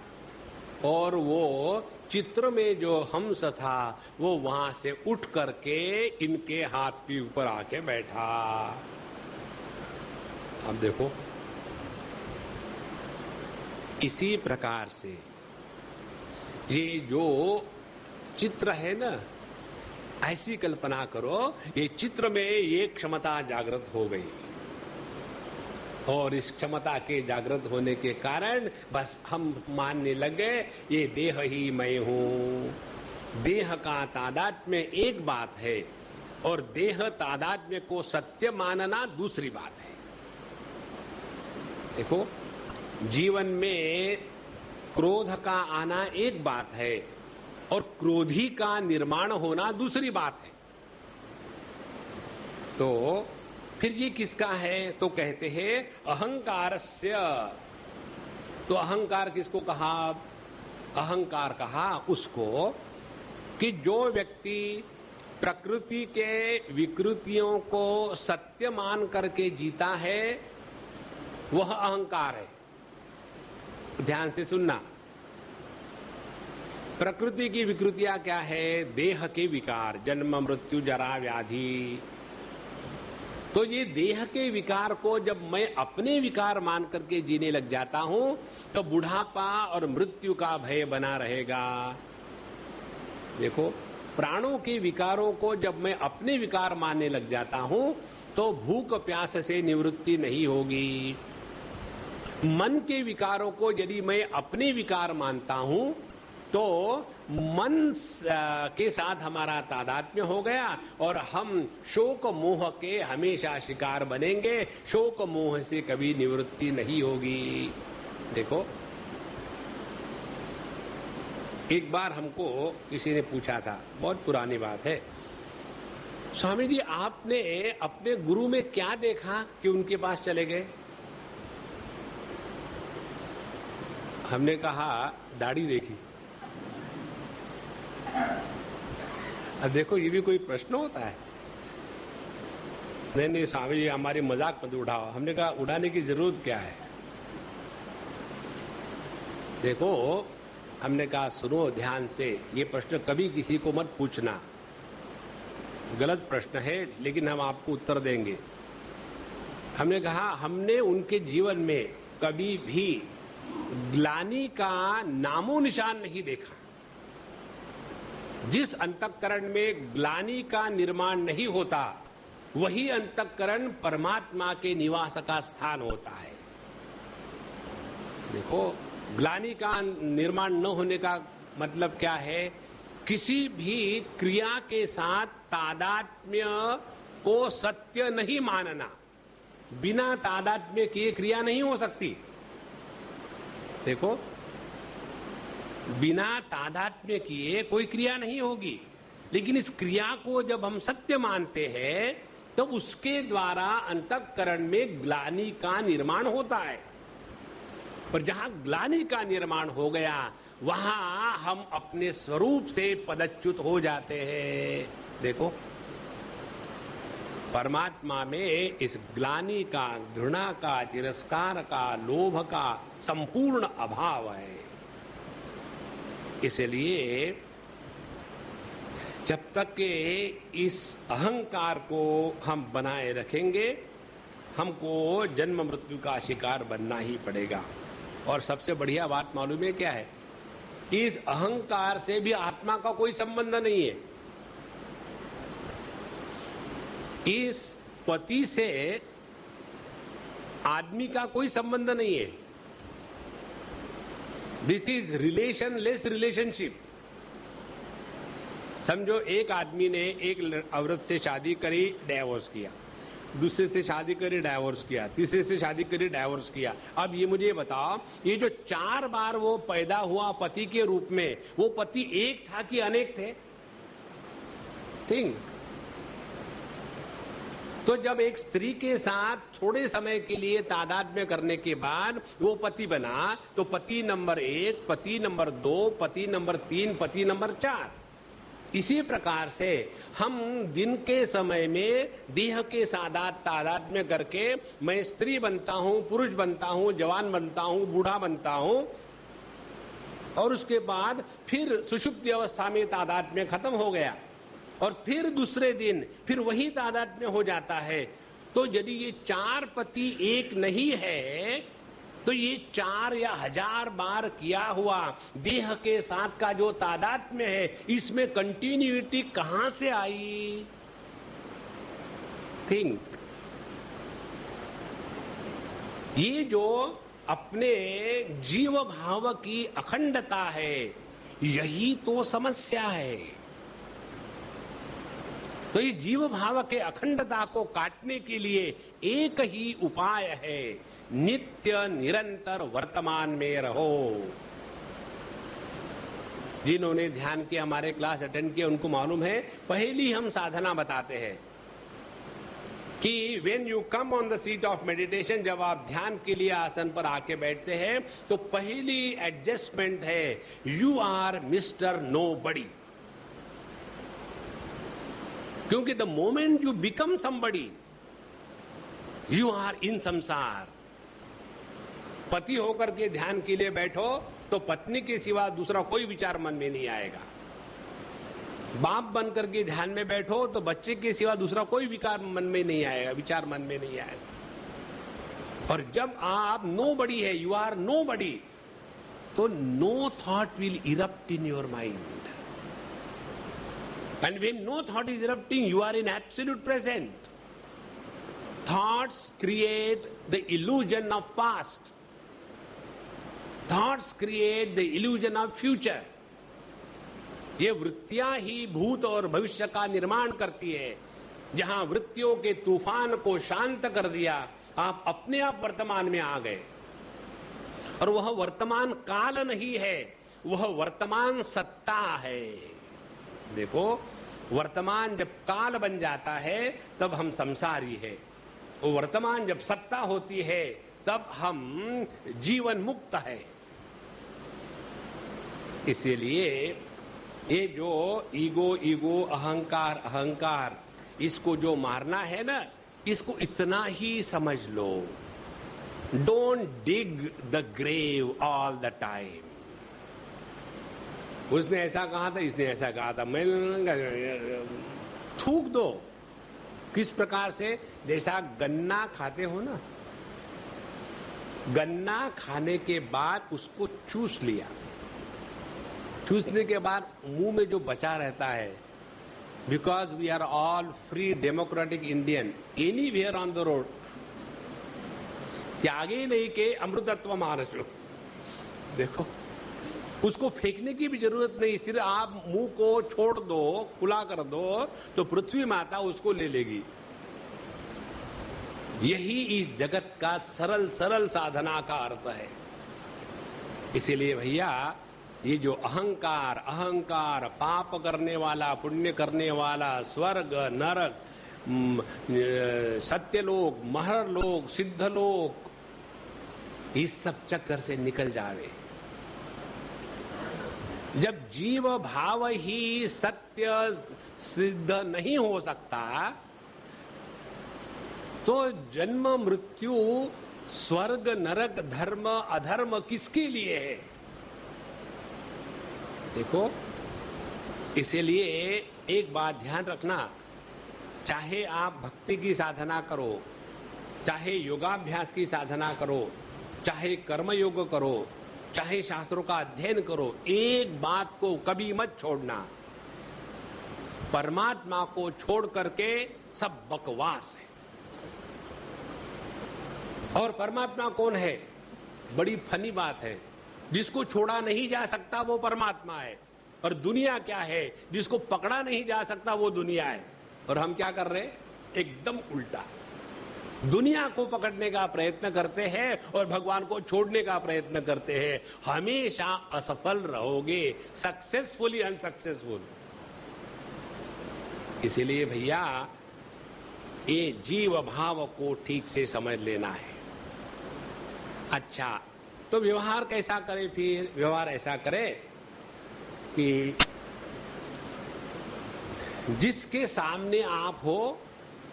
और वो चित्र में जो हंस था वो वहां से उठ करके इनके हाथ के ऊपर आके बैठा। अब देखो, इसी प्रकार से ये जो चित्र है ना, ऐसी कल्पना करो, ये चित्र में ये क्षमता जागृत हो गई और इस क्षमता के जागृत होने के कारण बस हम मानने लगे ये देह ही मैं हूं। देह का तादात्म्य एक बात है और देह तादात्म्य को सत्य मानना दूसरी बात है। देखो, जीवन में क्रोध का आना एक बात है और क्रोधी का निर्माण होना दूसरी बात है। तो फिर ये किसका है? तो कहते हैं अहंकारस्य। तो अहंकार किसको कहा? अहंकार कहा उसको कि जो व्यक्ति प्रकृति के विकृतियों को सत्य मान करके जीता है, वह अहंकार है। ध्यान से सुनना, प्रकृति की विकृतियां क्या है? देह के विकार, जन्म मृत्यु जरा व्याधि। तो ये देह के विकार को जब मैं अपने विकार मान करके जीने लग जाता हूं, तो बुढ़ापा और मृत्यु का भय बना रहेगा। देखो, प्राणों के विकारों को जब मैं अपने विकार मानने लग जाता हूं, तो भूख प्यास से निवृत्ति नहीं होगी। मन के विकारों को यदि मैं अपने विकार मानता हूं, तो मन के साथ हमारा तादात्म्य हो गया और हम शोक मोह के हमेशा शिकार बनेंगे। शोक मोह से कभी निवृत्ति नहीं होगी। देखो, एक बार हमको किसी ने पूछा था, बहुत पुरानी बात है, स्वामी जी आपने अपने गुरु में क्या देखा कि उनके पास चले गए? हमने कहा दाढ़ी देखी। अब देखो ये भी कोई प्रश्न होता है? नहीं स्वामी जी हमारी मजाक मत उड़ाओ। हमने कहा उड़ाने की जरूरत क्या है? देखो हमने कहा सुनो ध्यान से, ये प्रश्न कभी किसी को मत पूछना, गलत प्रश्न है, लेकिन हम आपको उत्तर देंगे। हमने कहा हमने उनके जीवन में कभी भी ग्लानि का नामो निशान नहीं देखा। जिस अंतःकरण में ग्लानि का निर्माण नहीं होता वही अंतःकरण परमात्मा के निवास का स्थान होता है। देखो ग्लानि का निर्माण न होने का मतलब क्या है? किसी भी क्रिया के साथ तादात्म्य को सत्य नहीं मानना। बिना तादात्म्य किए क्रिया नहीं हो सकती। देखो बिना तादात्म्य किए कोई क्रिया नहीं होगी, लेकिन इस क्रिया को जब हम सत्य मानते हैं तो उसके द्वारा अंतःकरण में ग्लानि का निर्माण होता है। पर जहां ग्लानि का निर्माण हो गया वहां हम अपने स्वरूप से पदच्युत हो जाते हैं। देखो परमात्मा में इस ग्लानि का, घृणा का, तिरस्कार का, लोभ का संपूर्ण अभाव है। इसलिए जब तक के इस अहंकार को हम बनाए रखेंगे हमको जन्म मृत्यु का शिकार बनना ही पड़ेगा। और सबसे बढ़िया बात मालूम है क्या है? इस अहंकार से भी आत्मा का कोई संबंध नहीं है। इस पति से आदमी का कोई संबंध नहीं है। This is relationless relationship. समझो एक आदमी ने एक औरत से शादी करी, डाइवोर्स किया, दूसरे से शादी करी, डाइवोर्स किया, तीसरे से शादी करी, डाइवोर्स किया। अब ये मुझे बताओ, ये जो 4 बार वो पैदा हुआ पति के रूप में, वो पति एक था कि अनेक थे? थिंक। तो जब एक स्त्री के साथ थोड़े समय के लिए तादात्म्य करने के बाद वो पति बना, तो पति नंबर 1, पति नंबर 2, पति नंबर 3, पति नंबर 4। इसी प्रकार से हम दिन के समय में देह के साथ तादात्म्य करके मैं स्त्री बनता हूं, पुरुष बनता हूं, जवान बनता हूं, बूढ़ा बनता हूं, और उसके बाद फिर सुषुप्ति अवस्था में तादात्म्य खत्म हो गया और फिर दूसरे दिन फिर वही तादात्म्य हो जाता है। तो यदि ये 4 पति एक नहीं है तो ये 4 या 1000 बार किया हुआ देह के साथ का जो तादात्म्य है, इसमें कंटिन्यूटी कहां से आई? थिंक। ये जो अपने जीव भाव की अखंडता है, यही तो समस्या है। तो इस जीव भाव के अखंडता को काटने के लिए एक ही उपाय है, नित्य निरंतर वर्तमान में रहो। जिन्होंने ध्यान के हमारे क्लास अटेंड किए उनको मालूम है, पहली हम साधना बताते हैं कि when you come on the seat of meditation, जब आप ध्यान के लिए आसन पर आके बैठते हैं तो पहली एडजस्टमेंट है, यू आर मिस्टर नोबडी। क्योंकि the moment you become somebody, you are in sansar. पति होकर के ध्यान के लिए बैठो तो पत्नी के सिवा दूसरा कोई विचार मन में नहीं आएगा। बाप बनकर के ध्यान में बैठो तो बच्चे के सिवा दूसरा कोई विकार मन में नहीं आएगा, विचार मन में नहीं आएगा। और जब आप नोबडी है, यू आर नोबडी, तो no thought will erupt in your mind. And when no thought is erupting, you are in absolute present. Thoughts create the illusion of past. Thoughts create the illusion of future. ये वृत्तियां ही भूत और भविष्य का निर्माण करती है। जहां वृत्तियों के तूफान को शांत कर दिया, आप अपने आप वर्तमान में आ गए। और वह वर्तमान काल नहीं है, वह वर्तमान सत्ता है। देखो वर्तमान जब काल बन जाता है तब हम संसारी है, वो वर्तमान जब सत्ता होती है तब हम जीवन मुक्त है। इसीलिए ये जो ईगो अहंकार इसको जो मारना है ना, इसको इतना ही समझ लो, don't dig the grave all the time. उसने ऐसा कहा था, इसने ऐसा कहा था, मैं थूक दो। किस प्रकार से? जैसा गन्ना खाते हो ना, गन्ना खाने के बाद उसको चूस लिया, चूसने के बाद मुंह में जो बचा रहता है, because we are all free democratic Indian, anywhere on the road, त्यागे नहीं के अमृतत्व महाराष्ट्र। देखो, उसको फेंकने की भी जरूरत नहीं, सिर्फ आप मुंह को छोड़ दो, खुला कर दो, तो पृथ्वी माता उसको ले लेगी। यही इस जगत का सरल सरल साधना का अर्थ है। इसीलिए भैया, ये जो अहंकार पाप करने वाला, पुण्य करने वाला, स्वर्ग नरक, सत्यलोक, महरलोक, सिद्धलोक, इस सब चक्कर से निकल जावे। जब जीव भाव ही सत्य सिद्ध नहीं हो सकता, तो जन्म मृत्यु, स्वर्ग नरक, धर्म अधर्म किसके लिए है? देखो, इसीलिए एक बात ध्यान रखना, चाहे आप भक्ति की साधना करो, चाहे योगाभ्यास की साधना करो, चाहे कर्मयोग करो, चाहे शास्त्रों का अध्ययन करो, एक बात को कभी मत छोड़ना, परमात्मा को छोड़ करके सब बकवास है। और परमात्मा कौन है? बड़ी फनी बात है, जिसको छोड़ा नहीं जा सकता वो परमात्मा है। और दुनिया क्या है? जिसको पकड़ा नहीं जा सकता वो दुनिया है। और हम क्या कर रहे हैं? एकदम उल्टा, दुनिया को पकड़ने का प्रयत्न करते हैं और भगवान को छोड़ने का प्रयत्न करते हैं। हमेशा असफल रहोगे, सक्सेसफुली अनसक्सेसफुल। इसीलिए भैया, ये जीव भाव को ठीक से समझ लेना है। अच्छा, तो व्यवहार कैसा करें? फिर व्यवहार ऐसा करें कि जिसके सामने आप हो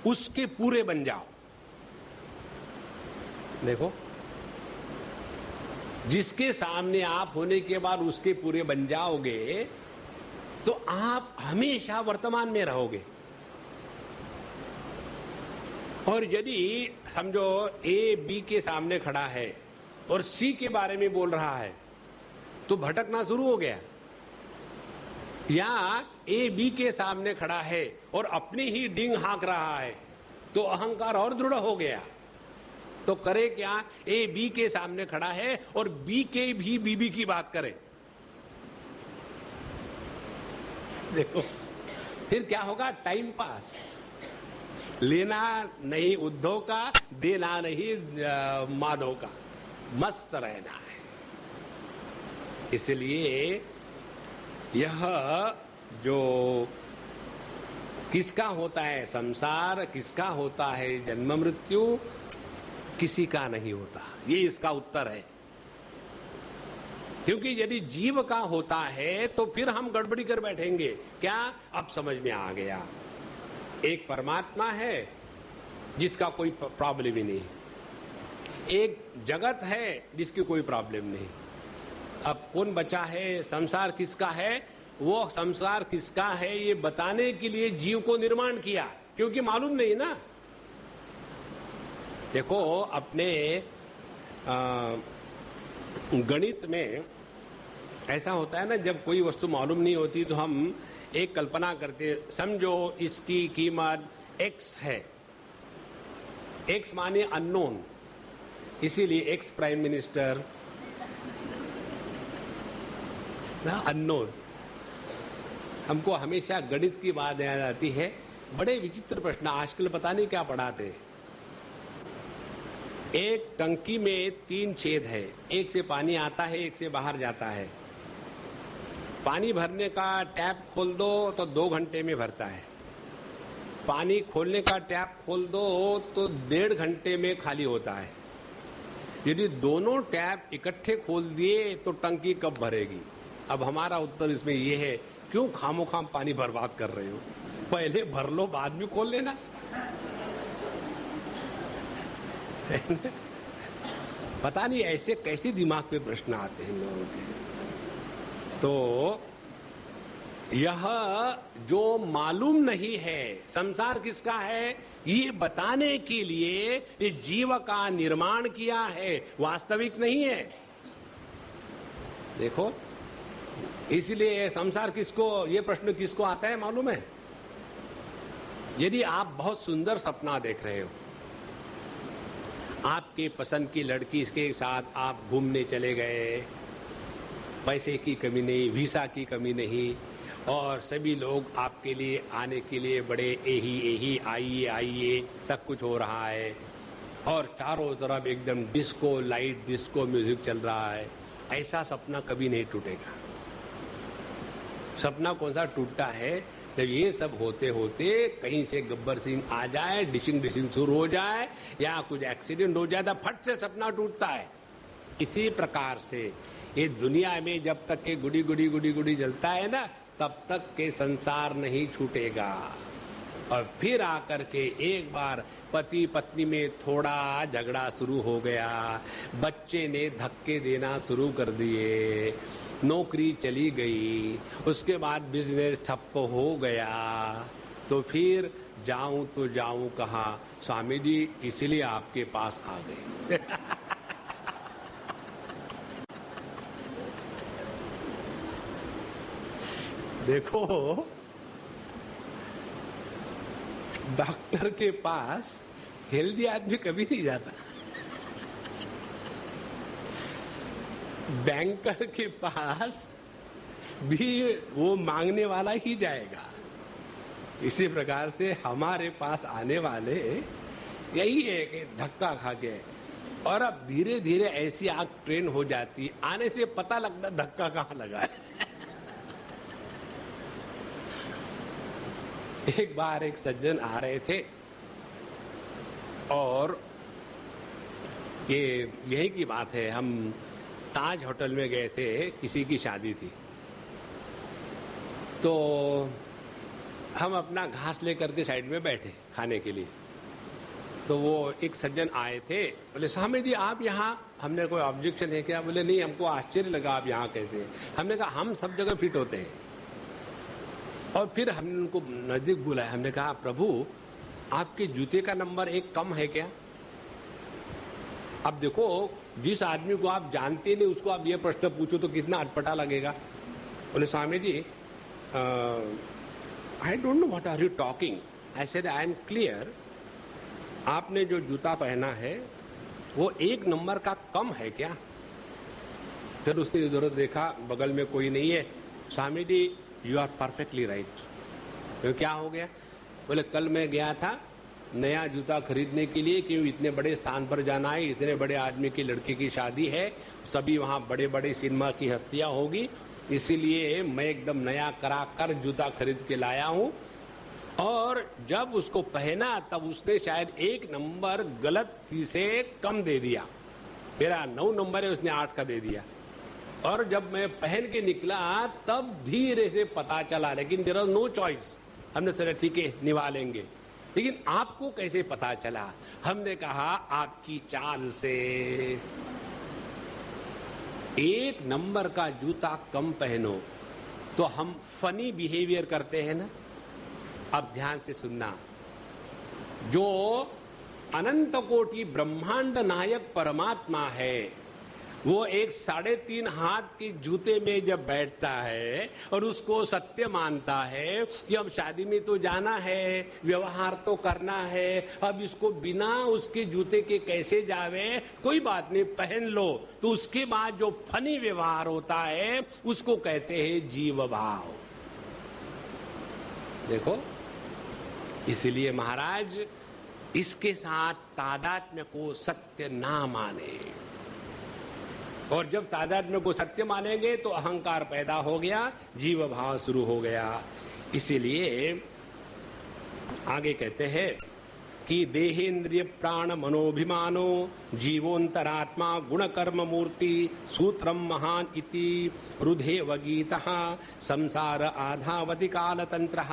उसके पूरे बन जाओ। देखो, जिसके सामने आप होने के बाद उसके पूरे बन जाओगे, तो आप हमेशा वर्तमान में रहोगे। और यदि समझो ए बी के सामने खड़ा है और सी के बारे में बोल रहा है, तो भटकना शुरू हो गया। या ए बी के सामने खड़ा है और अपनी ही डिंग हाँक रहा है, तो अहंकार और दृढ़ हो गया। तो करे क्या? ए बी के सामने खड़ा है और बी के भी बीबी की बात करे। देखो, फिर क्या होगा? Time pass. लेना नहीं उद्धव का, देना नहीं माधव का, मस्त रहना है। इसलिए यह जो किसका होता है संसार, किसका होता है जन्म मृत्यु, किसी का नहीं होता। ये इसका उत्तर है। क्योंकि यदि जीव का होता है तो फिर हम गड़बड़ी कर बैठेंगे। क्या? अब समझ में आ गया, एक परमात्मा है जिसका कोई प्रॉब्लम ही नहीं, एक जगत है जिसकी कोई प्रॉब्लम नहीं। अब कौन बचा है? संसार किसका है? वो संसार किसका है ये बताने के लिए जीव को निर्माण किया, क्योंकि मालूम नहीं ना। देखो, अपने गणित में ऐसा होता है ना, जब कोई वस्तु मालूम नहीं होती तो हम एक कल्पना करते, समझो इसकी कीमत x है, x माने अननोन, इसीलिए x प्राइम मिनिस्टर ना, अननोन। हमको हमेशा गणित की बात याद आती है। बड़े विचित्र प्रश्न आजकल पता नहीं क्या पढ़ाते। एक टंकी में 3 छेद है, एक से पानी आता है, एक से बाहर जाता है। पानी भरने का टैप खोल दो तो 2 घंटे में भरता है, पानी खोलने का टैप खोल दो तो 1.5 घंटे में खाली होता है। यदि दोनों टैप इकट्ठे खोल दिए तो टंकी कब भरेगी? अब हमारा उत्तर इसमें यह है, क्यों खामोखाम पानी बर्बाद कर रहे हो? पहले भर लो, बाद में खोल लेना। पता नहीं ऐसे कैसे दिमाग पे प्रश्न आते हैं लोगों के। तो यह जो मालूम नहीं है संसार किसका है, ये बताने के लिए ये जीव का निर्माण किया है, वास्तविक नहीं है। देखो, इसलिए संसार किसको, ये प्रश्न किसको आता है मालूम है? यदि आप बहुत सुंदर सपना देख रहे हो, आपके पसंद की लड़की के साथ आप घूमने चले गए, पैसे की कमी नहीं, वीसा की कमी नहीं, और सभी लोग आपके लिए आने के लिए बड़े एही आइए आइए सब कुछ हो रहा है, और चारों तरफ एकदम डिस्को लाइट, डिस्को म्यूजिक चल रहा है। ऐसा सपना कभी नहीं टूटेगा। सपना कौन सा टूटता है? जब ये सब होते होते कहीं से गब्बर सिंह आ जाए, डिशिंग शुरू हो जाए, या कुछ एक्सीडेंट हो जाए, फट से सपना टूटता है। इसी प्रकार से ये दुनिया में जब तक के गुड़ी गुड़ी गुड़ी गुड़ी जलता है ना, तब तक के संसार नहीं छूटेगा। और फिर आकर के एक बार पति पत्नी में थोड़ा झगड़ा शुरू हो गया, बच्चे ने धक्के देना शुरू कर दिए, नौकरी चली गई, उसके बाद बिजनेस ठप्प हो गया, तो फिर जाऊं तो जाऊं कहाँ? स्वामी जी इसीलिए आपके पास आ गए। देखो, डॉक्टर के पास हेल्दी आदमी कभी नहीं जाता, बैंकर के पास भी वो मांगने वाला ही जाएगा। इसी प्रकार से हमारे पास आने वाले यही है कि धक्का खा के, और अब धीरे धीरे ऐसी आग ट्रेन हो जाती, आने से पता लगता धक्का कहाँ लगा है। एक बार एक सज्जन आ रहे थे और ये यही की बात है, हम ताज होटल में गए थे, किसी की शादी थी, तो हम अपना घास लेकर के साइड में बैठे खाने के लिए। तो वो एक सज्जन आए थे, बोले स्वामी जी आप यहाँ, हमने कोई ऑब्जेक्शन है क्या? बोले नहीं, हमको आश्चर्य लगा आप यहाँ कैसे। हमने कहा हम सब जगह फिट होते हैं। और फिर हमने उनको नजदीक बुलाया, हमने कहा प्रभु आपके जूते का नंबर 1 कम है क्या? अब देखो, जिस आदमी को आप जानते नहीं उसको आप ये प्रश्न पूछो तो कितना अटपटा लगेगा। बोले Swami ji I don't know what are you talking. I said I am clear, आपने जो जूता पहना है वो 1 नंबर का कम है क्या? फिर उसने इधर देखा, बगल में कोई नहीं है। स्वामी जी यू आर परफेक्टली राइट। तो क्या हो गया? बोले कल मैं गया था नया जूता खरीदने के लिए, क्यों इतने बड़े स्थान पर जाना है, इतने बड़े आदमी की लड़की की शादी है, सभी वहां बड़े बड़े सिनेमा की हस्तियां होगी, इसीलिए मैं एकदम नया करा कर जूता खरीद के लाया हूं। और जब उसको पहना तब उसने शायद 1 नंबर गलती से कम दे दिया, मेरा 9 नंबर है, उसने 8 का दे दिया। और जब मैं पहन के निकला तब धीरे से पता चला, लेकिन देयर वाज नो चॉइस। हमने सोचा ठीक है निभा लेंगे, लेकिन आपको कैसे पता चला? हमने कहा आपकी चाल से। 1 नंबर का जूता कम पहनो तो हम फनी बिहेवियर करते हैं ना। अब ध्यान से सुनना, जो अनंत कोटि ब्रह्मांड नायक परमात्मा है, वो एक 3.5 हाथ के जूते में जब बैठता है और उसको सत्य मानता है कि अब शादी में तो जाना है, व्यवहार तो करना है, अब इसको बिना उसके जूते के कैसे जावे, कोई बात नहीं पहन लो, तो उसके बाद जो फनी व्यवहार होता है उसको कहते हैं जीव भाव। देखो, इसलिए महाराज इसके साथ तादात्म्य को सत्य ना माने, और जब तादात्म्य को सत्य मानेंगे तो अहंकार पैदा हो गया, जीव भाव शुरू हो गया। इसीलिए आगे कहते हैं कि देहेन्द्रिय प्राण मनोभिमानो जीवोंतरात्मा गुण कर्म मूर्ति सूत्रम महान इति रुधेव गीतः संसार आधावति काल तंत्र।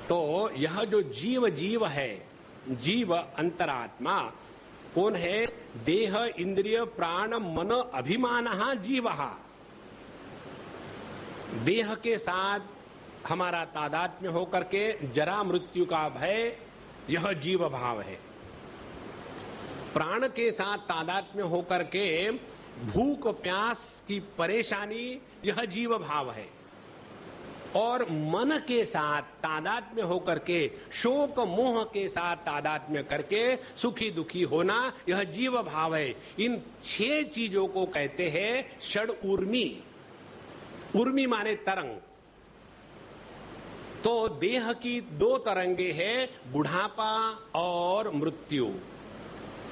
तो यह जो जीव है, जीव अंतरात्मा कौन है? देह इंद्रिय प्राण मन अभिमान जीव। देह के साथ हमारा तादात्म्य होकर के जरा मृत्यु का भय, यह जीव भाव है। प्राण के साथ तादात्म्य होकर के भूख प्यास की परेशानी, यह जीव भाव है। और मन के साथ तादात्म्य होकर के शोक मोह के साथ तादात्म्य करके सुखी दुखी होना, यह जीव भाव है। इन 6 चीजों को कहते हैं षड ऊर्मी। ऊर्मी माने तरंग। तो देह की 2 तरंगे हैं, बुढ़ापा और मृत्यु।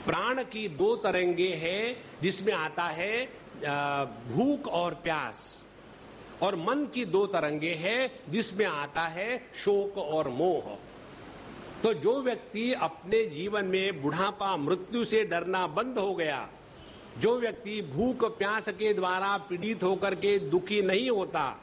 प्राण की 2 तरंगे हैं, जिसमें आता है भूख और प्यास। और मन की 2 तरंगे हैं, जिसमें आता है शोक और मोह। तो जो व्यक्ति अपने जीवन में बुढ़ापा मृत्यु से डरना बंद हो गया, जो व्यक्ति भूख प्यास के द्वारा पीड़ित होकर के दुखी नहीं होता,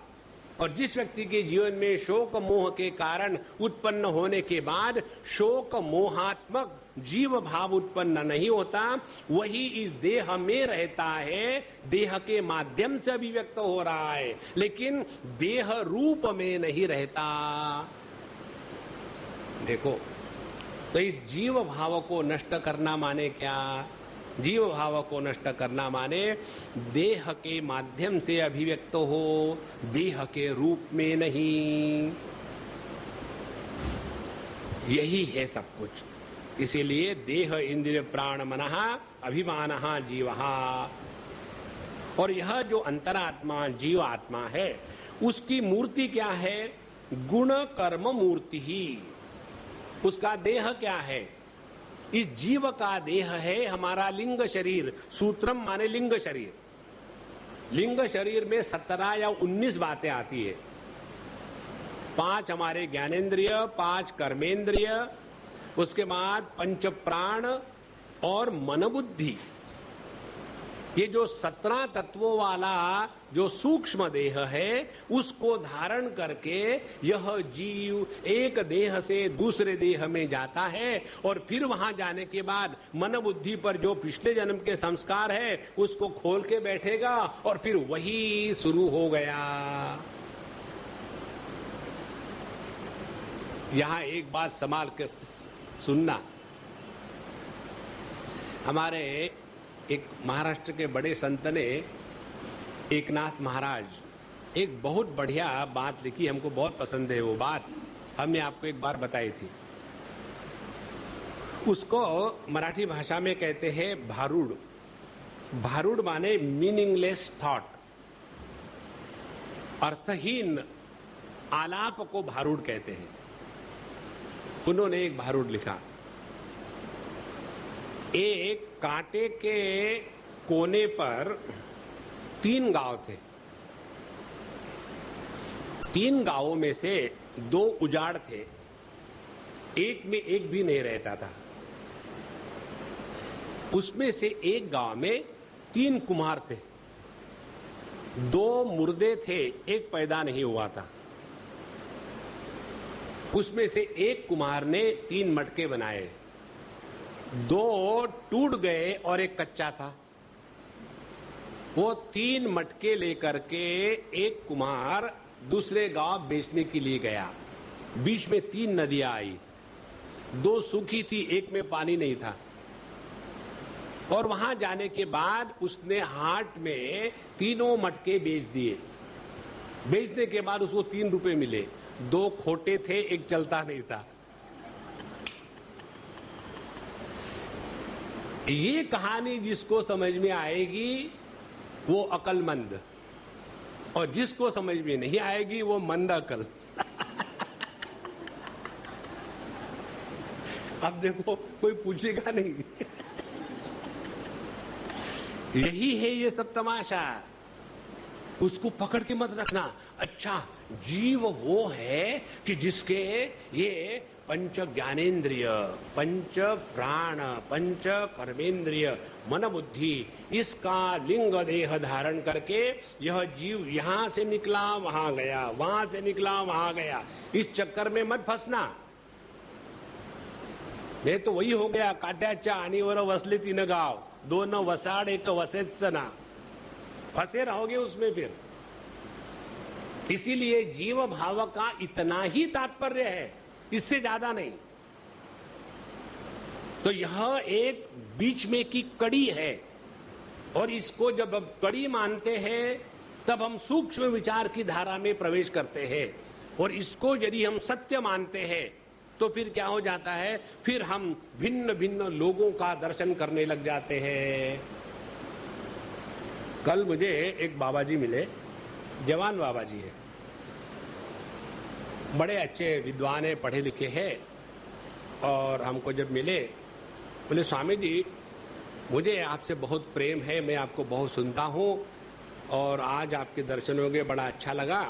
और जिस व्यक्ति के जीवन में शोक मोह के कारण उत्पन्न होने के बाद शोक मोहात्मक जीव भाव उत्पन्न नहीं होता, वही इस देह में रहता है, देह के माध्यम से अभिव्यक्त हो रहा है, लेकिन देह रूप में नहीं रहता। देखो, तो इस जीव भाव को नष्ट करना माने क्या? जीव भाव को नष्ट करना माने देह के माध्यम से अभिव्यक्त हो, देह के रूप में नहीं। यही है सब कुछ। इसीलिए देह इंद्रिय प्राण मनः अभिमानः जीवः। और यह जो अंतरात्मा जीवात्मा है, उसकी मूर्ति क्या है? गुण कर्म मूर्ति ही। उसका देह क्या है? इस जीव का देह है हमारा लिंग शरीर। सूत्रम माने लिंग शरीर। लिंग शरीर में 17 या 19 बातें आती है। 5 हमारे ज्ञानेन्द्रिय, 5 कर्मेंद्रिय, उसके बाद 5 प्राण और मन बुद्धि। ये जो 17 तत्वों वाला जो सूक्ष्म देह है, उसको धारण करके यह जीव एक देह से दूसरे देह में जाता है, और फिर वहां जाने के बाद मन बुद्धि पर जो पिछले जन्म के संस्कार है उसको खोल के बैठेगा, और फिर वही शुरू हो गया। यहां एक बात संभाल के सुनना। हमारे एक महाराष्ट्र के बड़े संत ने, एकनाथ महाराज, एक बहुत बढ़िया बात लिखी, हमको बहुत पसंद है वो बात। हमने आपको एक बार बताई थी। उसको मराठी भाषा में कहते हैं भारूड। भारूड माने मीनिंगलेस थॉट, अर्थहीन आलाप को भारूड कहते हैं। उन्होंने एक भारूड लिखा। एक कांटे के कोने पर 3 गांव थे। 3 गांवों में से 2 उजाड़ थे, एक में एक भी नहीं रहता था। उसमें से एक गांव में 3 कुम्हार थे। 2 मुर्दे थे, एक पैदा नहीं हुआ था। उसमें से एक कुम्हार ने 3 मटके बनाए। 2 टूट गए और एक कच्चा था। वो 3 मटके लेकर के एक कुम्हार दूसरे गांव बेचने के लिए गया। बीच में 3 नदियां आई। 2 सूखी थी, एक में पानी नहीं था। और वहां जाने के बाद उसने हाट में 3 मटके बेच दिए। बेचने के बाद उसको 3 रुपए मिले। 2 खोटे थे, एक चलता नहीं था। ये कहानी जिसको समझ में आएगी वो अकलमंद, और जिसको समझ में नहीं आएगी वो मंद अकल। अब देखो, कोई पूछेगा नहीं। यही है ये सब तमाशा। उसको पकड़ के मत रखना। अच्छा, जीव वो है कि जिसके ये पंच ज्ञानेन्द्रिय, पंच प्राण, पंच कर्मेंद्रिय, मन बुद्धि, इसका लिंग देह धारण करके यह जीव यहां से निकला वहां गया, वहां से निकला वहां गया, इस चक्कर में मत फंसना। नहीं तो वही हो गया, काट्याच्या आणीवर वसले 3 गाव, 2 वसाड 1 वसेच ना, फंसे रहोगे उसमें फिर। इसीलिए जीव भाव का इतना ही तात्पर्य है, इससे ज्यादा नहीं। तो यह एक बीच में की कड़ी है, और इसको जब हम कड़ी मानते हैं तब हम सूक्ष्म विचार की धारा में प्रवेश करते हैं, और इसको यदि हम सत्य मानते हैं तो फिर क्या हो जाता है, फिर हम भिन्न भिन्न लोगों का दर्शन करने लग जाते हैं। कल मुझे एक बाबा जी मिले, जवान बाबा जी है, बड़े अच्छे विद्वान है, पढ़े लिखे हैं, और हमको जब मिले बोले स्वामी जी मुझे आपसे बहुत प्रेम है, मैं आपको बहुत सुनता हूँ, और आज आपके दर्शन हो गए, बड़ा अच्छा लगा,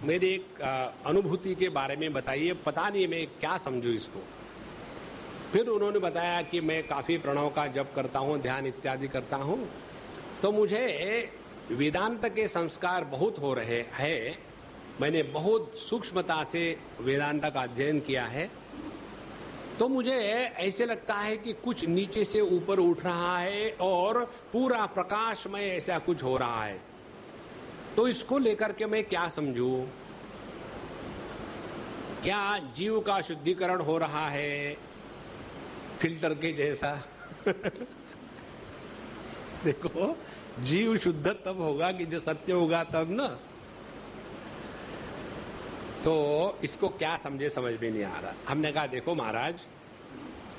मेरी एक अनुभूति के बारे में बताइए, पता नहीं मैं क्या समझूं इसको। फिर उन्होंने बताया कि मैं काफी प्रणव का जप करता हूँ, ध्यान इत्यादि करता हूँ, तो मुझे वेदांत के संस्कार बहुत हो रहे हैं, मैंने बहुत सूक्ष्मता से वेदांत का अध्ययन किया है, तो मुझे ऐसे लगता है कि कुछ नीचे से ऊपर उठ रहा है और पूरा प्रकाशमय ऐसा कुछ हो रहा है, तो इसको लेकर के मैं क्या समझूं? क्या जीव का शुद्धिकरण हो रहा है फिल्टर के जैसा? देखो, जीव शुद्ध तब होगा कि जो सत्य होगा तब ना। तो इसको क्या समझे समझ में नहीं आ रहा। हमने कहा देखो महाराज,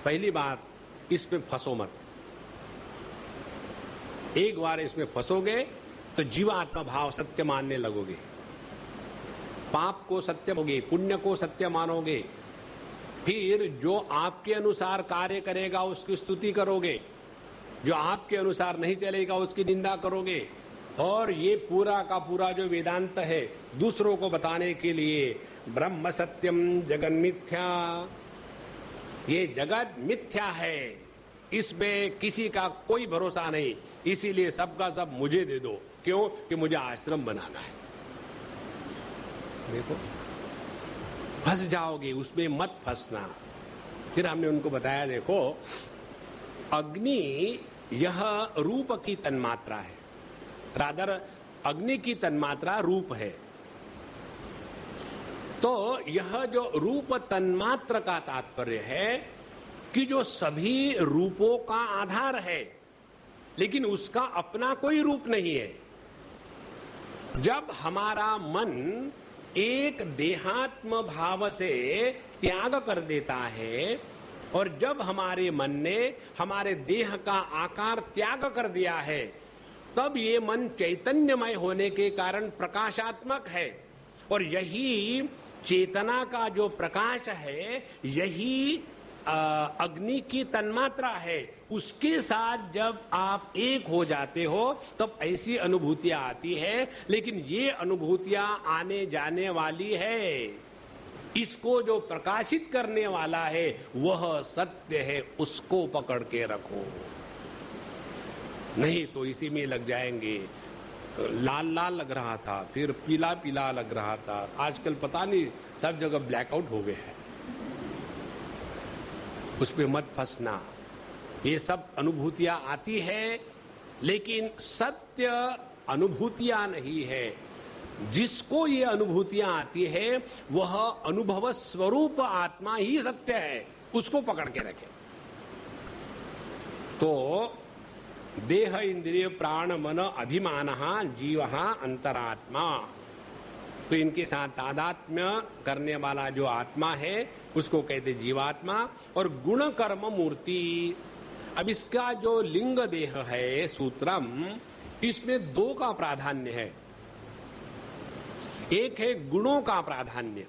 पहली बात इसमें फंसो मत। एक बार इसमें फंसोगे तो जीवात्मा भाव सत्य मानने लगोगे, पाप को सत्य मानोगे, पुण्य को सत्य मानोगे, फिर जो आपके अनुसार कार्य करेगा उसकी स्तुति करोगे, जो आपके अनुसार नहीं चलेगा उसकी निंदा करोगे, और ये पूरा का पूरा जो वेदांत है दूसरों को बताने के लिए ब्रह्म सत्यम जगन मिथ्या, ये जगत मिथ्या है, इसमें किसी का कोई भरोसा नहीं, इसीलिए सबका सब मुझे दे दो। क्यों? कि मुझे आश्रम बनाना है। देखो, फंस जाओगे उसमें, मत फंसना। फिर हमने उनको बताया देखो, अग्नि यह रूप की तन्मात्रा है, रादर अग्नि की तन्मात्रा रूप है। तो यह जो रूप तन्मात्र का तात्पर्य है कि जो सभी रूपों का आधार है, लेकिन उसका अपना कोई रूप नहीं है। जब हमारा मन एक देहात्म भाव से त्याग कर देता है, और जब हमारे मन ने हमारे देह का आकार त्याग कर दिया है, तब ये मन चैतन्यमय होने के कारण प्रकाशात्मक है, और यही चेतना का जो प्रकाश है, यही अग्नि की तन्मात्रा है। उसके साथ जब आप एक हो जाते हो तब ऐसी अनुभूतियां आती है, लेकिन ये अनुभूतियां आने जाने वाली है। इसको जो प्रकाशित करने वाला है वह सत्य है, उसको पकड़ के रखो, नहीं तो इसी में लग जाएंगे। लाल लाल लग रहा था, फिर पीला पीला लग रहा था, आजकल पता नहीं सब जगह ब्लैकआउट हो गए हैं। उसमें मत फंसना। ये सब अनुभूतियां आती है, लेकिन सत्य अनुभूतियां नहीं है। जिसको ये अनुभूतियां आती है वह अनुभव स्वरूप आत्मा ही सत्य है, उसको पकड़ के रखें। तो देह इंद्रिय प्राण मन अभिमान जीव अंतरात्मा, तो इनके साथ तादात्म्य करने वाला जो आत्मा है उसको कहते जीवात्मा। और गुण कर्म मूर्ति, अब इसका जो लिंग देह है सूत्रम, इसमें 2 का प्राधान्य है। एक है गुणों का प्राधान्य,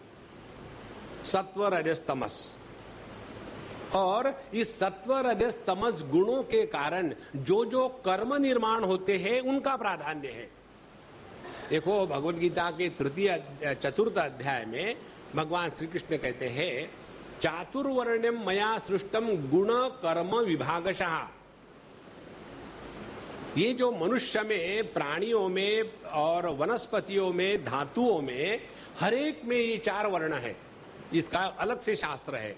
सत्व रजस तमस, और इस सत्व रजस तमस गुणों के कारण जो जो कर्म निर्माण होते हैं उनका प्राधान्य है। देखो, भगवद गीता के 4th अध्याय में भगवान श्री कृष्ण कहते हैं चातुर्वर्ण्यम मया सृष्टम गुण कर्म विभागशः। ये जो मनुष्य में, प्राणियों में और वनस्पतियों में, धातुओं में, हर एक में ये 4 वर्ण है। इसका अलग से शास्त्र है।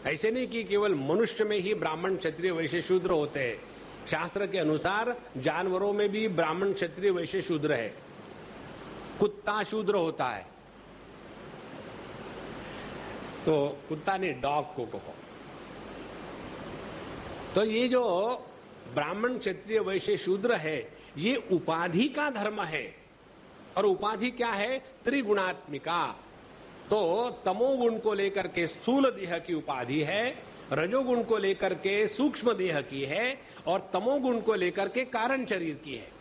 ऐसे नहीं कि केवल मनुष्य में ही ब्राह्मण, क्षत्रिय, वैश्य, शूद्र होते हैं। शास्त्र के अनुसार जानवरों में भी ब्राह्मण, क्षत्रिय, वैश्य, शूद्र है। कुत्ता शूद्र होता है, तो कुत्ता ने डॉग को कहो। तो ये जो ब्राह्मण, क्षत्रिय, वैश्य, शूद्र है, ये उपाधि का धर्म है। और उपाधि क्या है? त्रिगुणात्मिका। तो तमोगुण को लेकर के स्थूल देह की उपाधि है, रजोगुण को लेकर के सूक्ष्म देह की है, और तमोगुण को लेकर के कारण शरीर की है।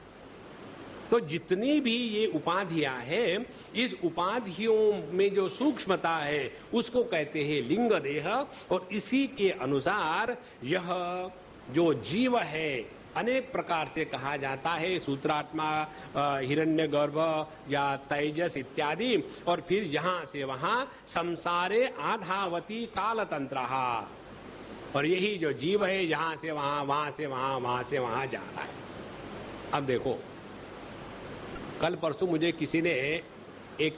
तो जितनी भी ये उपाधियां हैं, इस उपाधियों में जो सूक्ष्मता है उसको कहते हैं लिंग देह। और इसी के अनुसार यह जो जीव है अनेक प्रकार से कहा जाता है। सूत्रात्मा, हिरण्यगर्भ या तेजस इत्यादि। और फिर यहां से वहां संसारे आधावती कालतंत्रहा। और यही जो जीव है यहां से वहां, वहां से वहां, वहां से वहां जा रहा है। अब देखो, कल परसों मुझे किसी ने एक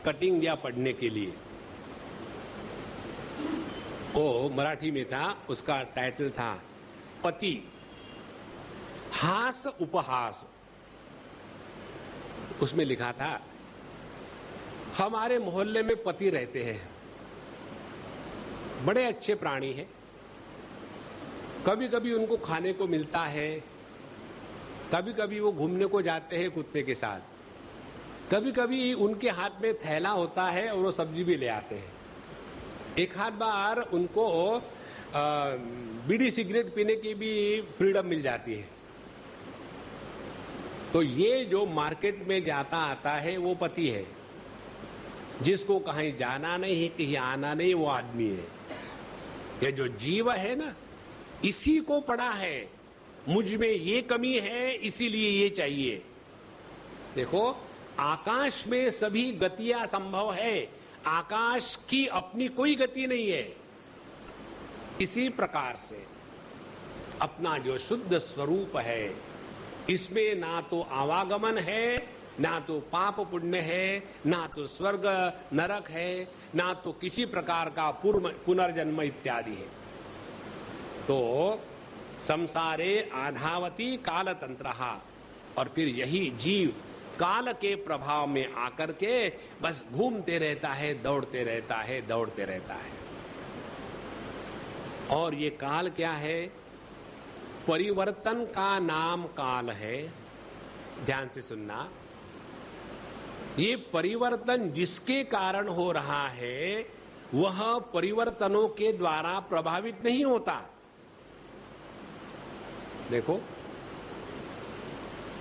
कटिंग दिया पढ़ने के लिए। वो मराठी में था, उसका टाइटल था पति हास उपहास। उसमें लिखा था, हमारे मोहल्ले में पति रहते हैं, बड़े अच्छे प्राणी हैं। कभी कभी उनको खाने को मिलता है, कभी कभी वो घूमने को जाते हैं कुत्ते के साथ, कभी कभी उनके हाथ में थैला होता है और वो सब्जी भी ले आते हैं। एक आध बार उनको बीड़ी सिगरेट पीने की भी फ्रीडम मिल जाती है। तो ये जो मार्केट में जाता आता है वो पति है, जिसको कहीं जाना नहीं, कहीं आना नहीं, वो आदमी है। ये जो जीव है ना, इसी को पड़ा है मुझ में ये कमी है, इसीलिए ये चाहिए। देखो, आकाश में सभी गतियां संभव है, आकाश की अपनी कोई गति नहीं है। इसी प्रकार से अपना जो शुद्ध स्वरूप है, इसमें ना तो आवागमन है, ना तो पाप पुण्य है, ना तो स्वर्ग नरक है, ना तो किसी प्रकार का पुनर्जन्म इत्यादि है। तो संसारे आधावती कालतंत्रहा। और फिर यही जीव काल के प्रभाव में आकर के बस घूमते रहता है, दौड़ते रहता है, दौड़ते रहता है। और ये काल क्या है? परिवर्तन का नाम काल है। ध्यान से सुनना, ये परिवर्तन जिसके कारण हो रहा है वह परिवर्तनों के द्वारा प्रभावित नहीं होता। देखो,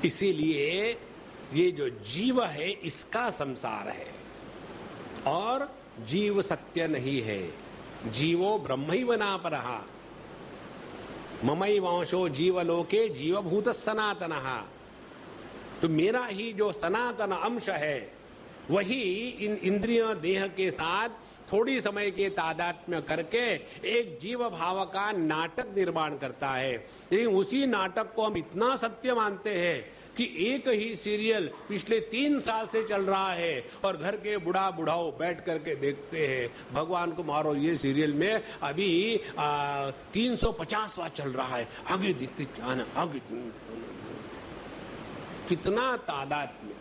इसीलिए ये जो जीव है इसका संसार है, और जीव सत्य नहीं है। जीवो ब्रह्मैव नापरः ममैवांशो जीवलोके जीवभूत सनातनः। तो मेरा ही जो सनातन अंश है वही इन इंद्रिय देह के साथ थोड़ी समय के तादात्म्य करके एक जीव भाव का नाटक निर्माण करता है। लेकिन उसी नाटक को हम इतना सत्य मानते हैं कि एक ही सीरियल पिछले 3 साल से चल रहा है और घर के बुढ़ा बुढ़ाओ बैठ करके देखते हैं। भगवान को मारो, ये सीरियल में अभी 350वां चल रहा है, आगे देखते क्या ना, आगे कितना तादात्म्य।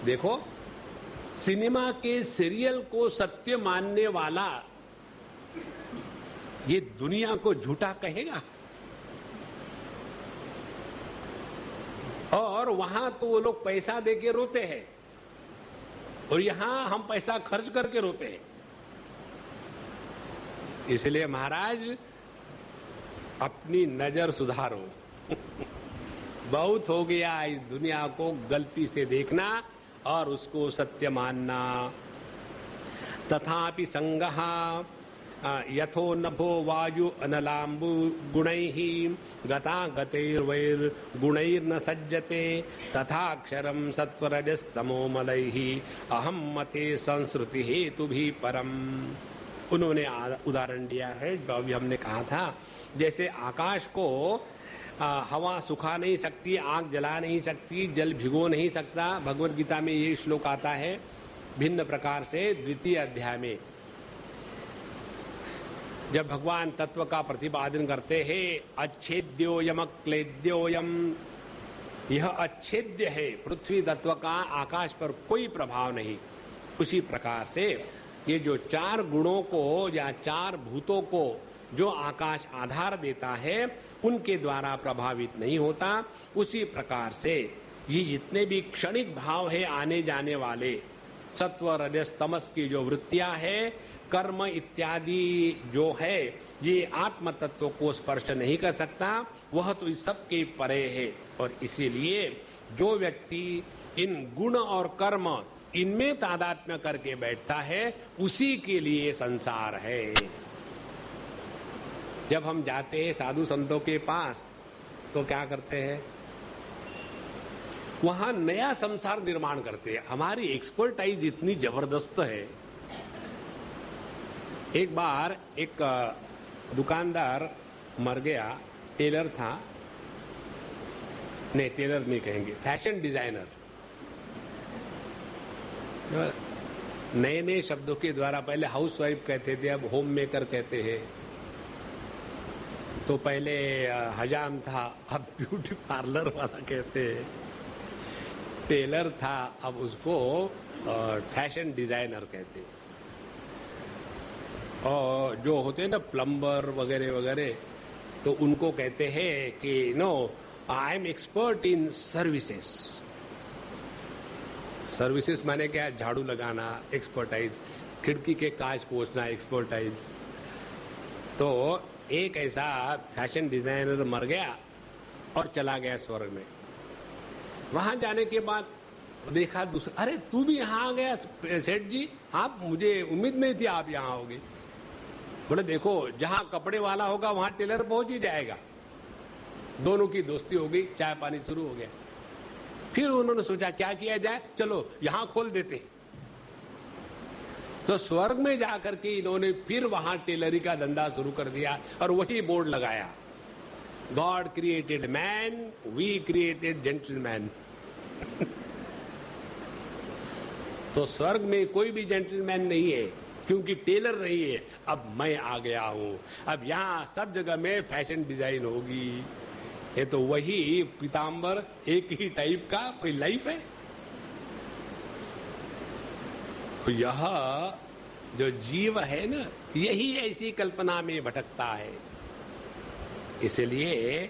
देखो, सिनेमा के सीरियल को सत्य मानने वाला ये दुनिया को झूठा कहेगा? और वहां तो वो लोग पैसा देके रोते हैं और यहां हम पैसा खर्च करके रोते हैं। इसलिए महाराज अपनी नजर सुधारो। बहुत हो गया इस दुनिया को गलती से देखना और उसको सत्य मानना। तथापि संगः यथो नभो वायु अनलाम्बु गुणैः गता गतैर्वैर गुणैर्न सज्जते तथाक्षरं सत्वरजस्तमो मलैः अहं मते संस्कृति हेतु भी परम। उन्होंने उदाहरण दिया है जो अभी हमने कहा था, जैसे आकाश को हवा सुखा नहीं सकती, आग जला नहीं सकती, जल भिगो नहीं सकता। भगवत गीता में ये श्लोक आता है भिन्न प्रकार से द्वितीय अध्याय में, जब भगवान तत्व का प्रतिपादन करते हैं। अच्छेद्योयम क्लेद्योयम, यह अच्छेद्य है, पृथ्वी तत्व का आकाश पर कोई प्रभाव नहीं। उसी प्रकार से ये जो चार गुणों को या चार भूतों को जो आकाश आधार देता है उनके द्वारा प्रभावित नहीं होता। उसी प्रकार से ये जितने भी क्षणिक भाव है आने जाने वाले, सत्व रजस तमस की जो वृत्तियां है, कर्म इत्यादि जो है, ये आत्म तत्व को स्पर्श नहीं कर सकता, वह तो इस सब के परे है। और इसीलिए जो व्यक्ति इन गुण और कर्म इनमें तादात्म्य करके बैठता है उसी के लिए संसार है। जब हम जाते हैं साधु संतों के पास तो क्या करते हैं, वहां नया संसार निर्माण करते हैं। हमारी एक्सपर्टाइज इतनी जबरदस्त है। एक बार एक दुकानदार मर गया, टेलर था, नहीं टेलर नहीं कहेंगे, फैशन डिजाइनर। नए नए शब्दों के द्वारा पहले हाउसवाइफ कहते थे, अब होम मेकर कहते हैं। तो पहले हजाम था, अब ब्यूटी पार्लर वाला कहते हैं। टेलर था, अब उसको फैशन डिजाइनर कहते हैं। और जो होते हैं ना प्लम्बर वगैरह वगैरह, तो उनको कहते हैं कि no I am expert in services. Services माने क्या, झाड़ू लगाना एक्सपर्टाइज, खिड़की के कांच पोंछना एक्सपर्टाइज। तो एक ऐसा फैशन डिजाइनर मर गया और चला गया स्वर्ग में। वहां जाने के बाद देखा दूसरा, अरे तू भी यहां आ गया सेठ जी, आप, मुझे उम्मीद नहीं थी आप यहां आओगे। बोले देखो, जहां कपड़े वाला होगा वहां टेलर पहुंच ही जाएगा। दोनों की दोस्ती हो गई, चाय पानी शुरू हो गया। फिर उन्होंने सोचा क्या किया जाए, चलो यहां खोल देते। तो स्वर्ग में जाकर के इन्होंने फिर वहां टेलरी का धंधा शुरू कर दिया और वही बोर्ड लगाया, God created man, we created gentleman. तो स्वर्ग में कोई भी जेंटलमैन नहीं है क्योंकि टेलर नहीं है। अब मैं आ गया हूं, अब यहां सब जगह में फैशन डिजाइन होगी। ये तो वही पीतांबर एक ही टाइप का कोई लाइफ है। तो यह जो जीव है ना, यही ऐसी कल्पना में भटकता है। इसलिए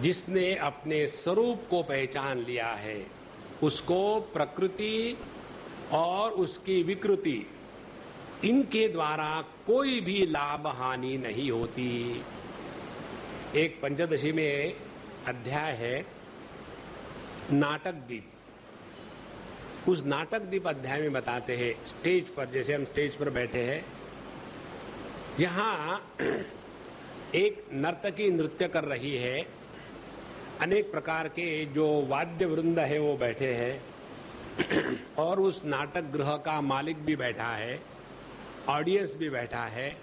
जिसने अपने स्वरूप को पहचान लिया है उसको प्रकृति और उसकी विकृति इनके द्वारा कोई भी लाभ हानि नहीं होती। एक पंचदशी में अध्याय है नाटक दीप। उस नाटक दीप अध्याय में बताते हैं, स्टेज पर, जैसे हम स्टेज पर बैठे हैं, यहां एक नर्तकी नृत्य कर रही है, अनेक प्रकार के जो वाद्य वृंद है वो बैठे हैं और उस नाटक गृह का मालिक भी बैठा है, ऑडियंस भी बैठा है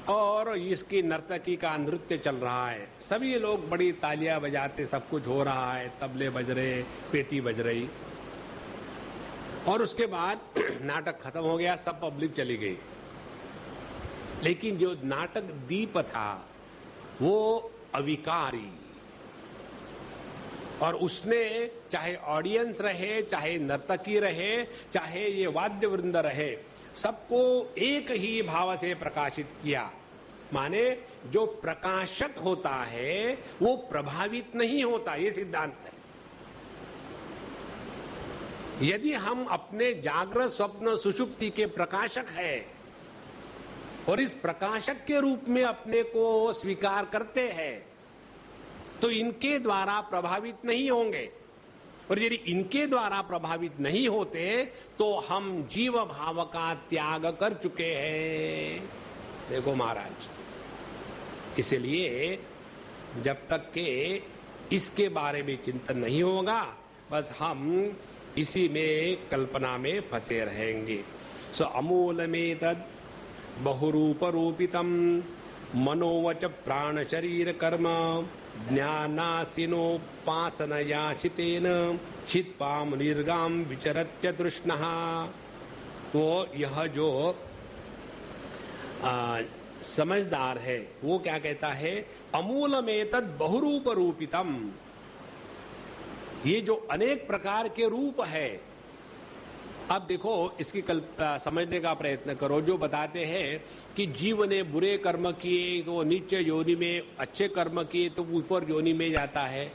और इसकी नर्तकी का नृत्य चल रहा है। सभी लोग बड़ी तालियां बजाते, सब कुछ हो रहा है, तबले बज रहे, पेटी बज रही। और उसके बाद नाटक खत्म हो गया, सब पब्लिक चली गई। लेकिन जो नाटक दीप था वो अविकारी, और उसने चाहे ऑडियंस रहे, चाहे नर्तकी रहे, चाहे ये वाद्य वृंद रहे, सबको एक ही भाव से प्रकाशित किया। माने जो प्रकाशक होता है वो प्रभावित नहीं होता, ये सिद्धांत है। यदि हम अपने जागृत स्वप्न सुषुप्ति के प्रकाशक है और इस प्रकाशक के रूप में अपने को स्वीकार करते हैं तो इनके द्वारा प्रभावित नहीं होंगे। और यदि इनके द्वारा प्रभावित नहीं होते तो हम जीव भाव का त्याग कर चुके हैं। देखो महाराज, इसलिए जब तक के इसके बारे में चिंतन नहीं होगा, बस हम इसी में कल्पना में फंसे रहेंगे। सो अमूल में तद बहुरूप रूपितम मनोवच प्राण शरीर कर्म ज्ञानासिनोपासनया चितेन चित्पाम निर्गाम विचरत्य तृष्णः। तो यह जो समझदार है वो क्या कहता है, अमूलमेतद बहुरूप रूपितम, ये जो अनेक प्रकार के रूप है। अब देखो इसकी समझने का प्रयत्न करो। जो बताते हैं कि जीव ने बुरे कर्म किए तो नीचे योनि में, अच्छे कर्म किए तो ऊपर योनि में जाता है,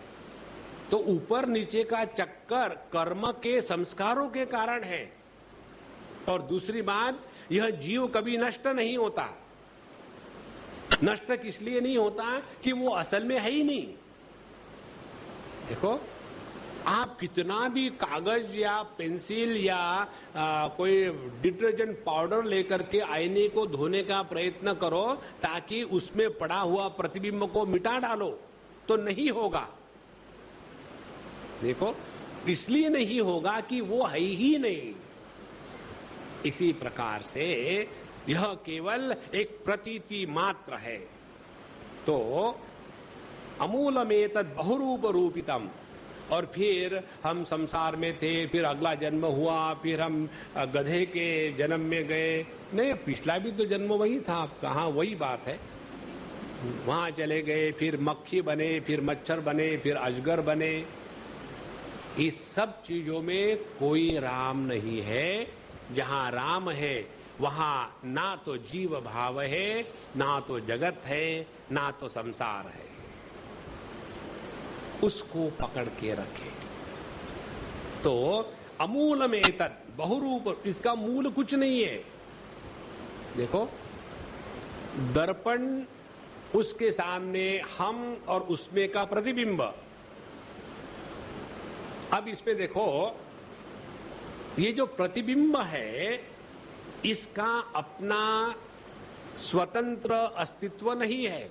तो ऊपर नीचे का चक्कर कर्म के संस्कारों के कारण है। और दूसरी बात, यह जीव कभी नष्ट नहीं होता। नष्ट किस लिए नहीं होता कि वो असल में है ही नहीं। देखो आप कितना भी कागज या पेंसिल या कोई डिटर्जेंट पाउडर लेकर के आईने को धोने का प्रयत्न करो ताकि उसमें पड़ा हुआ प्रतिबिंब को मिटा डालो, तो नहीं होगा। देखो इसलिए नहीं होगा कि वो है ही नहीं। इसी प्रकार से यह केवल एक प्रतीति मात्र है। तो अमूलमेतद बहुरूप रूपितम, और फिर हम संसार में थे, फिर अगला जन्म हुआ, फिर हम गधे के जन्म में गए। नहीं, पिछला भी तो जन्म वही था, कहाँ वही बात है। वहां चले गए, फिर मक्खी बने, फिर मच्छर बने, फिर अजगर बने। इस सब चीजों में कोई राम नहीं है। जहां राम है वहां ना तो जीव भाव है, ना तो जगत है, ना तो संसार है। उसको पकड़ के रखे। तो अमूल में तत् बहुरूप, इसका मूल कुछ नहीं है। देखो दर्पण, उसके सामने हम और उसमें का प्रतिबिंब। अब इसमें देखो, ये जो प्रतिबिंब है इसका अपना स्वतंत्र अस्तित्व नहीं है।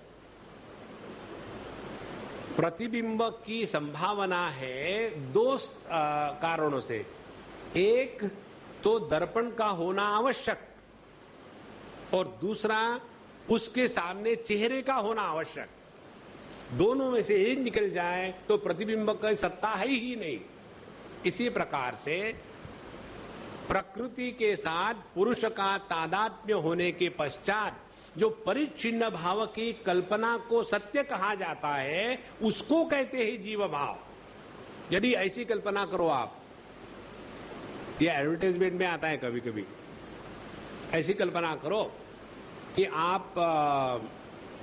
प्रतिबिंब की संभावना है दो कारणों से। एक तो दर्पण का होना आवश्यक, और दूसरा उसके सामने चेहरे का होना आवश्यक। दोनों में से एक निकल जाए तो प्रतिबिंब की सत्ता है ही नहीं। इसी प्रकार से प्रकृति के साथ पुरुष का तादात्म्य होने के पश्चात जो परिच्छिन्न भाव की कल्पना को सत्य कहा जाता है, उसको कहते हैं जीव भाव। यदि ऐसी कल्पना करो आप, ये एडवर्टाइजमेंट में आता है कभी कभी, ऐसी कल्पना करो कि आप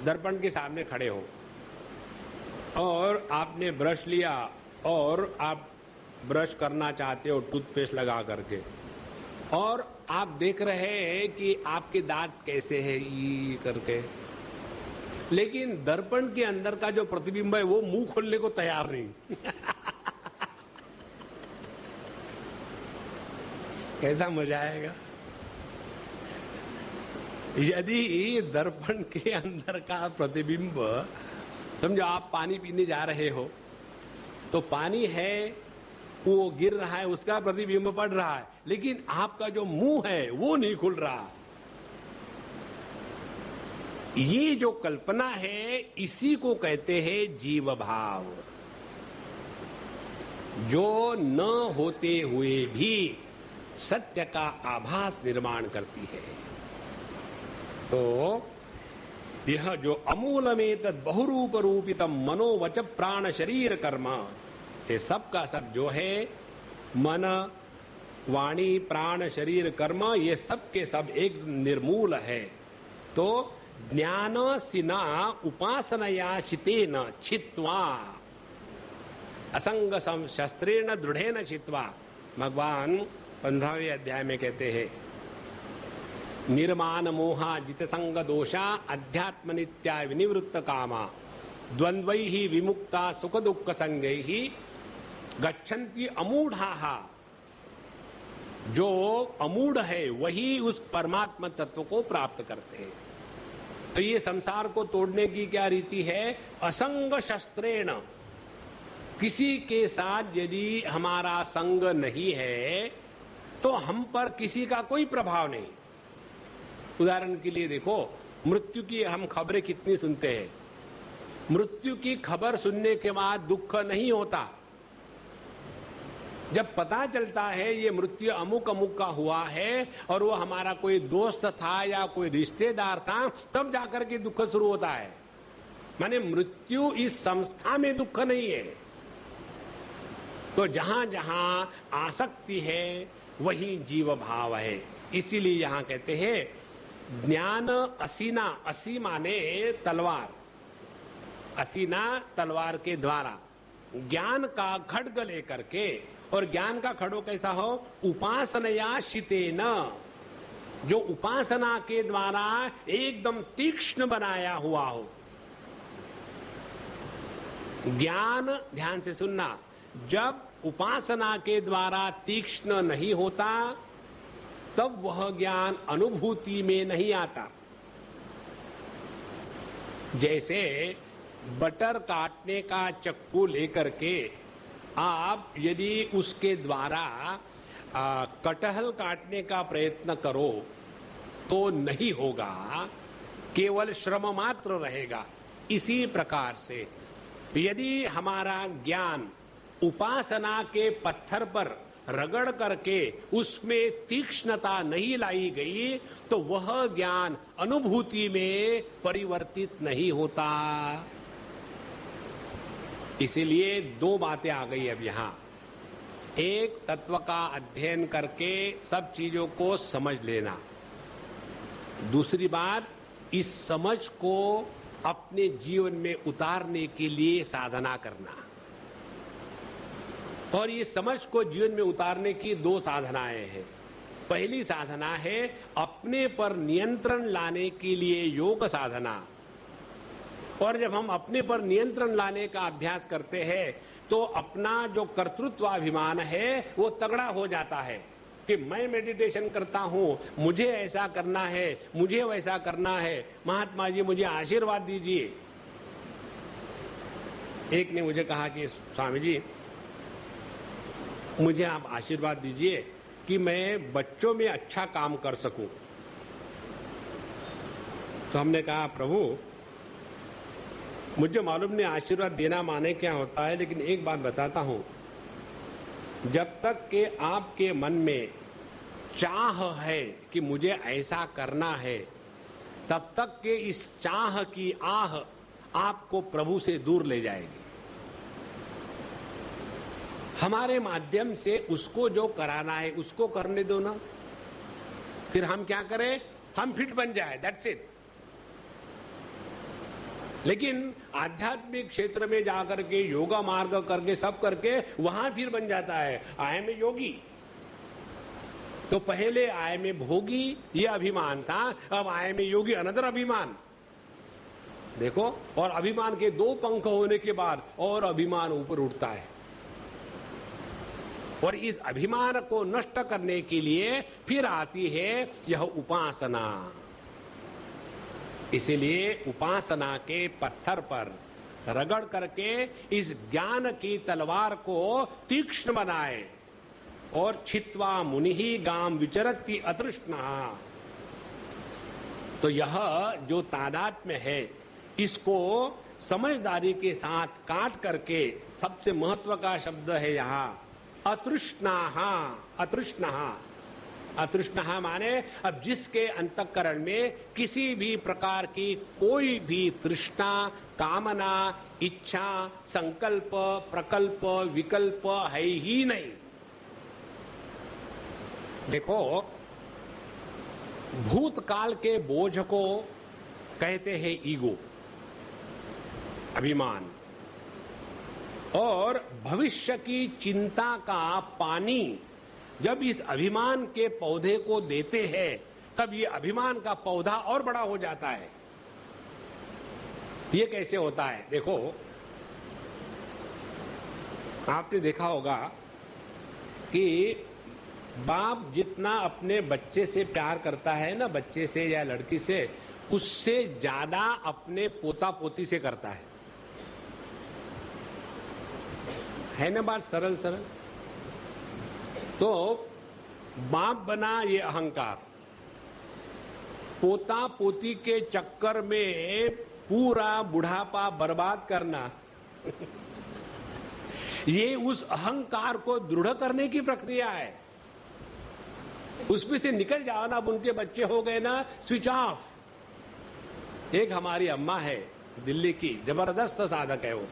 दर्पण के सामने खड़े हो और आपने ब्रश लिया और आप ब्रश करना चाहते हो टूथपेस्ट लगा करके, और आप देख रहे हैं कि आपके दांत कैसे हैं ये करके, लेकिन दर्पण के अंदर का जो प्रतिबिंब है वो मुंह खोलने को तैयार नहीं। कैसा मजा आएगा। यदि दर्पण के अंदर का प्रतिबिंब, समझो आप पानी पीने जा रहे हो तो पानी है वो गिर रहा है, उसका प्रतिबिंब पड़ रहा है, लेकिन आपका जो मुंह है वो नहीं खुल रहा। ये जो कल्पना है इसी को कहते हैं जीव भाव, जो न होते हुए भी सत्य का आभास निर्माण करती है। तो यह जो अमूल में तद बहुरूप रूपितम मनोवच प्राण शरीर कर्म, ये सब का सब जो है मन, वाणी, प्राण, शरीर, कर्म, ये सब के सब एक निर्मूल है। तो ज्ञान सिना उपासनया चितेन छित्वा असंग शस्त्रेण दृढ़ेन छित्वा, भगवान 15वें अध्याय में कहते हैं, निर्माण मोहा जित संग दोषा अध्यात्म नित्या विनिवृत्त कामा द्वंद्वैहि विमुक्ता सुख दुख संगैहि गच्छन्ति अमूढ़ाहा। जो अमूढ़ है वही उस परमात्मा तत्व को प्राप्त करते हैं। तो ये संसार को तोड़ने की क्या रीति है? असंग शस्त्रेण। किसी के साथ यदि हमारा संग नहीं है तो हम पर किसी का कोई प्रभाव नहीं। उदाहरण के लिए देखो, मृत्यु की हम खबरें कितनी सुनते हैं। मृत्यु की खबर सुनने के बाद दुख नहीं होता। जब पता चलता है ये मृत्यु अमुक अमुक का हुआ है और वो हमारा कोई दोस्त था या कोई रिश्तेदार था, तब जाकर के दुख शुरू होता है। माने मृत्यु इस संस्था में दुख नहीं है। तो जहां जहां आसक्ति है वही जीव भाव है। इसीलिए यहां कहते हैं ज्ञान असीना, असी माने तलवार, असीना तलवार के द्वारा ज्ञान का खड्ग लेकर के, और ज्ञान का खड़ो कैसा हो, उपासनया शितेन, जो उपासना के द्वारा एकदम तीक्ष्ण बनाया हुआ हो। ज्ञान, ध्यान से सुनना, जब उपासना के द्वारा तीक्ष्ण नहीं होता तब वह ज्ञान अनुभूति में नहीं आता। जैसे बटर काटने का चक्कू लेकर के आप यदि उसके द्वारा कटहल काटने का प्रयत्न करो तो नहीं होगा, केवल श्रम मात्र रहेगा। इसी प्रकार से यदि हमारा ज्ञान उपासना के पत्थर पर रगड़ करके उसमें तीक्ष्णता नहीं लाई गई तो वह ज्ञान अनुभूति में परिवर्तित नहीं होता। इसीलिए दो बातें आ गई अब यहां। एक, तत्व का अध्ययन करके सब चीजों को समझ लेना। दूसरी बात, इस समझ को अपने जीवन में उतारने के लिए साधना करना। और ये समझ को जीवन में उतारने की दो साधनाएं हैं। पहली साधना है अपने पर नियंत्रण लाने के लिए योग साधना। और जब हम अपने पर नियंत्रण लाने का अभ्यास करते हैं तो अपना जो कर्तृत्वाभिमान है वो तगड़ा हो जाता है कि मैं मेडिटेशन करता हूं, मुझे ऐसा करना है, मुझे वैसा करना है, महात्मा जी मुझे आशीर्वाद दीजिए। एक ने मुझे कहा कि स्वामी जी मुझे आप आशीर्वाद दीजिए कि मैं बच्चों में अच्छा काम कर सकूं। तो हमने कहा प्रभु मुझे मालूम नहीं आशीर्वाद देना माने क्या होता है, लेकिन एक बात बताता हूं, जब तक कि आपके मन में चाह है कि मुझे ऐसा करना है, तब तक के इस चाह की आह आपको प्रभु से दूर ले जाएगी। हमारे माध्यम से उसको जो कराना है उसको करने दो ना, फिर हम क्या करें, हम फिट बन जाए, दैट्स इट। लेकिन आध्यात्मिक क्षेत्र में जाकर के योगा मार्ग करके सब करके वहां फिर बन जाता है आय में योगी। तो पहले आय में भोगी ये अभिमान था, अब आय में योगी अनदर अभिमान। देखो, और अभिमान के दो पंख होने के बाद और अभिमान ऊपर उठता है। और इस अभिमान को नष्ट करने के लिए फिर आती है यह उपासना। इसीलिए उपासना के पत्थर पर रगड़ करके इस ज्ञान की तलवार को तीक्ष्ण बनाए। और छित्वा मुनिहि गाम विचरति अतृष्णा। तो यह जो तादात्म्य है इसको समझदारी के साथ काट करके, सबसे महत्व का शब्द है यहां अतृष्णा। अतृष्णा, अतृष्णा माने अब जिसके अंतःकरण में किसी भी प्रकार की कोई भी तृष्णा, कामना, इच्छा, संकल्प, प्रकल्प, विकल्प है ही नहीं। देखो, भूतकाल के बोझ को कहते हैं ईगो, अभिमान। और भविष्य की चिंता का पानी जब इस अभिमान के पौधे को देते हैं तब ये अभिमान का पौधा और बड़ा हो जाता है। ये कैसे होता है? देखो, आपने देखा होगा कि बाप जितना अपने बच्चे से प्यार करता है ना, बच्चे से या लड़की से, उससे ज्यादा अपने पोता पोती से करता है ना? बात सरल सरल। तो बाप बना ये अहंकार, पोता पोती के चक्कर में पूरा बुढ़ापा बर्बाद करना ये उस अहंकार को दृढ़ करने की प्रक्रिया है। उसमें से निकल जाओ ना। अब उनके बच्चे हो गए ना स्विच ऑफ। एक हमारी अम्मा है दिल्ली की, जबरदस्त साधक है वो,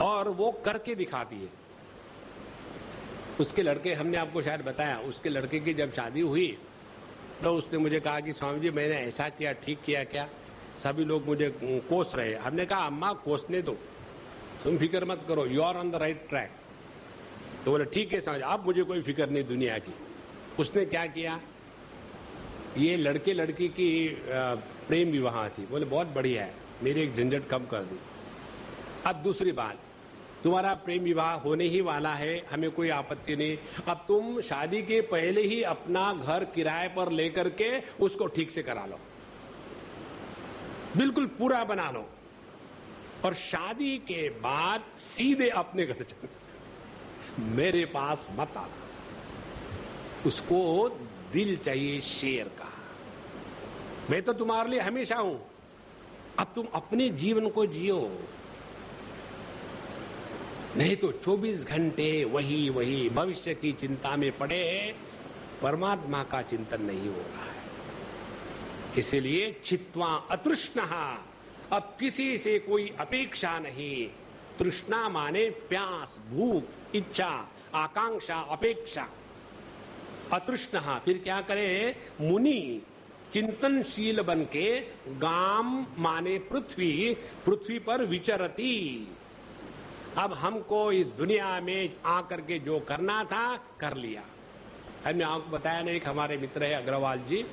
और वो करके दिखाती है। उसके लड़के, हमने आपको शायद बताया, उसके लड़के की जब शादी हुई तो उसने मुझे कहा कि स्वामी जी मैंने ऐसा किया, ठीक किया क्या? सभी लोग मुझे कोस रहे। हमने कहा अम्मा कोसने दो, तुम फिक्र मत करो, you are on the right track. तो बोले ठीक है समझ, अब मुझे कोई फिक्र नहीं दुनिया की। उसने क्या किया, ये लड़के लड़की की प्रेम विवाह थी। बोले बहुत बढ़िया है, मेरी एक झंझट कम कर दी। अब दूसरी बात, तुम्हारा प्रेम विवाह होने ही वाला है, हमें कोई आपत्ति नहीं। अब तुम शादी के पहले ही अपना घर किराए पर लेकर के उसको ठीक से करा लो, बिल्कुल पूरा बना लो, और शादी के बाद सीधे अपने घर चलो, मेरे पास मत आना। उसको दिल चाहिए शेर का। मैं तो तुम्हारे लिए हमेशा हूं, अब तुम अपने जीवन को जियो। नहीं तो 24 घंटे वही वही भविष्य की चिंता में पड़े, परमात्मा का चिंतन नहीं हो रहा है। इसलिए चित्वा अतृष्णः, अब किसी से कोई अपेक्षा नहीं। तृष्णा माने प्यास, भूख, इच्छा, आकांक्षा, अपेक्षा। अतृष्णः, फिर क्या करे? मुनि चिंतनशील बन के, गाम माने पृथ्वी, पृथ्वी पर विचरती। अब हमको इस दुनिया में आकर के जो करना था कर लिया। हमने आपको बताया ना, एक हमारे मित्र है अग्रवाल जी,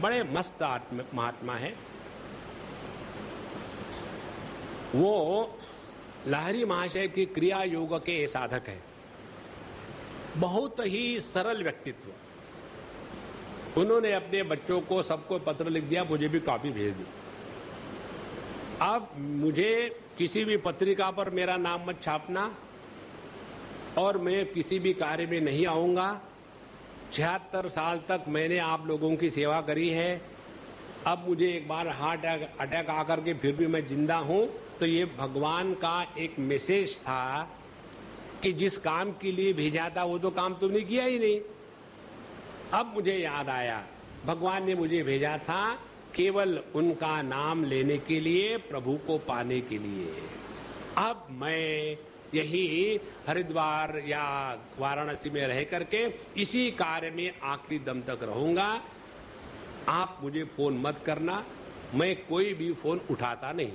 बड़े मस्त महात्मा है। वो लाहिरी महाशय की क्रिया योग के साधक है। बहुत ही सरल व्यक्तित्व। उन्होंने अपने बच्चों को सबको पत्र लिख दिया, मुझे भी कॉपी भेज दी। अब मुझे किसी भी पत्रिका पर मेरा नाम मत छापना, और मैं किसी भी कार्य में नहीं आऊंगा। 76 साल तक मैंने आप लोगों की सेवा करी है। अब मुझे एक बार हार्ट अटैक आकर के फिर भी मैं जिंदा हूं, तो ये भगवान का एक मैसेज था कि जिस काम के लिए भेजा था वो तो काम तुमने किया ही नहीं। अब मुझे याद आया, भगवान ने मुझे भेजा था केवल उनका नाम लेने के लिए, प्रभु को पाने के लिए। अब मैं यही हरिद्वार या वाराणसी में रह करके इसी कार्य में आखिरी दम तक रहूंगा। आप मुझे फोन मत करना, मैं कोई भी फोन उठाता नहीं।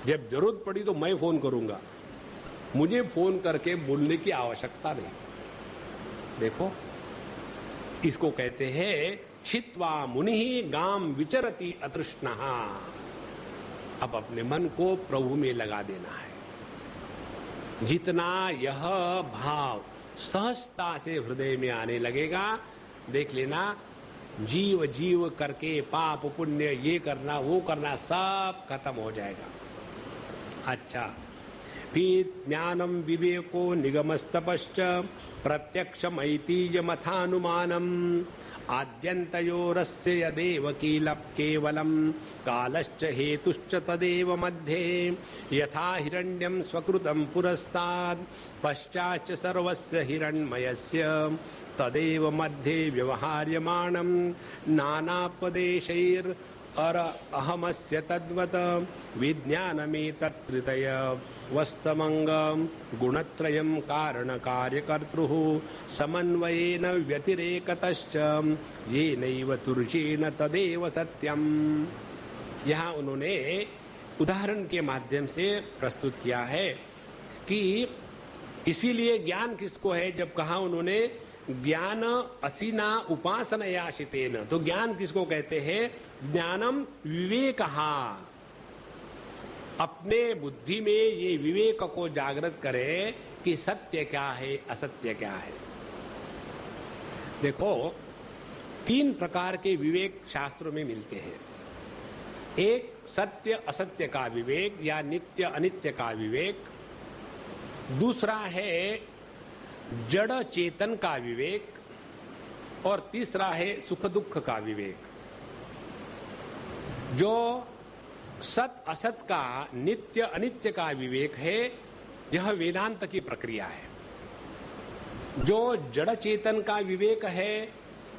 जब जरूरत पड़ी तो मैं फोन करूंगा, मुझे फोन करके बोलने की आवश्यकता नहीं। देखो, इसको कहते हैं छित्वा मुनि गाम विचरति अतृष्णः। अब अपने मन को प्रभु में लगा देना है। जितना यह भाव सहजता से हृदय में आने लगेगा, देख लेना, जीव जीव करके पाप पुण्य, ये करना वो करना, सब खत्म हो जाएगा। अच्छा, फिर ज्ञानम विवेको निगमस्तपश्च प्रत्यक्षमैतीयमथानुमानम आद्यन्तयोरस्य यदेव केवलम कालश्च हेतुश्च तदेव मध्ये यथा हिरण्यं स्वकृतं पुरस्तात् पश्चाच्च सर्वस्य हिरण्मयस्य तदेव मध्ये व्यवहार्यमाणं नानापदेशैर् अहमस्य तद्वत् विज्ञानमेतत्त्रितय वस्तमंग गुणत्रयं कारण कार्यकर्तृः समन्वयेन व्यतिरेकतश्च येनैव तुर्येण तदेव सत्यम। यहाँ उन्होंने उदाहरण के माध्यम से प्रस्तुत किया है कि इसीलिए ज्ञान किसको है। जब कहा उन्होंने ज्ञान असीना उपासनयाशितेन, तो ज्ञान किसको कहते हैं? ज्ञानम विवेकहा, अपने बुद्धि में ये विवेक को जागृत करे कि सत्य क्या है, असत्य क्या है। देखो, 3 प्रकार के विवेक शास्त्रों में मिलते हैं। एक सत्य असत्य का विवेक या नित्य अनित्य का विवेक, दूसरा है जड़ चेतन का विवेक, और तीसरा है सुख दुख का विवेक। जो सत असत का, नित्य अनित्य का विवेक है, यह वेदांत की प्रक्रिया है। जो जड़ चेतन का विवेक है,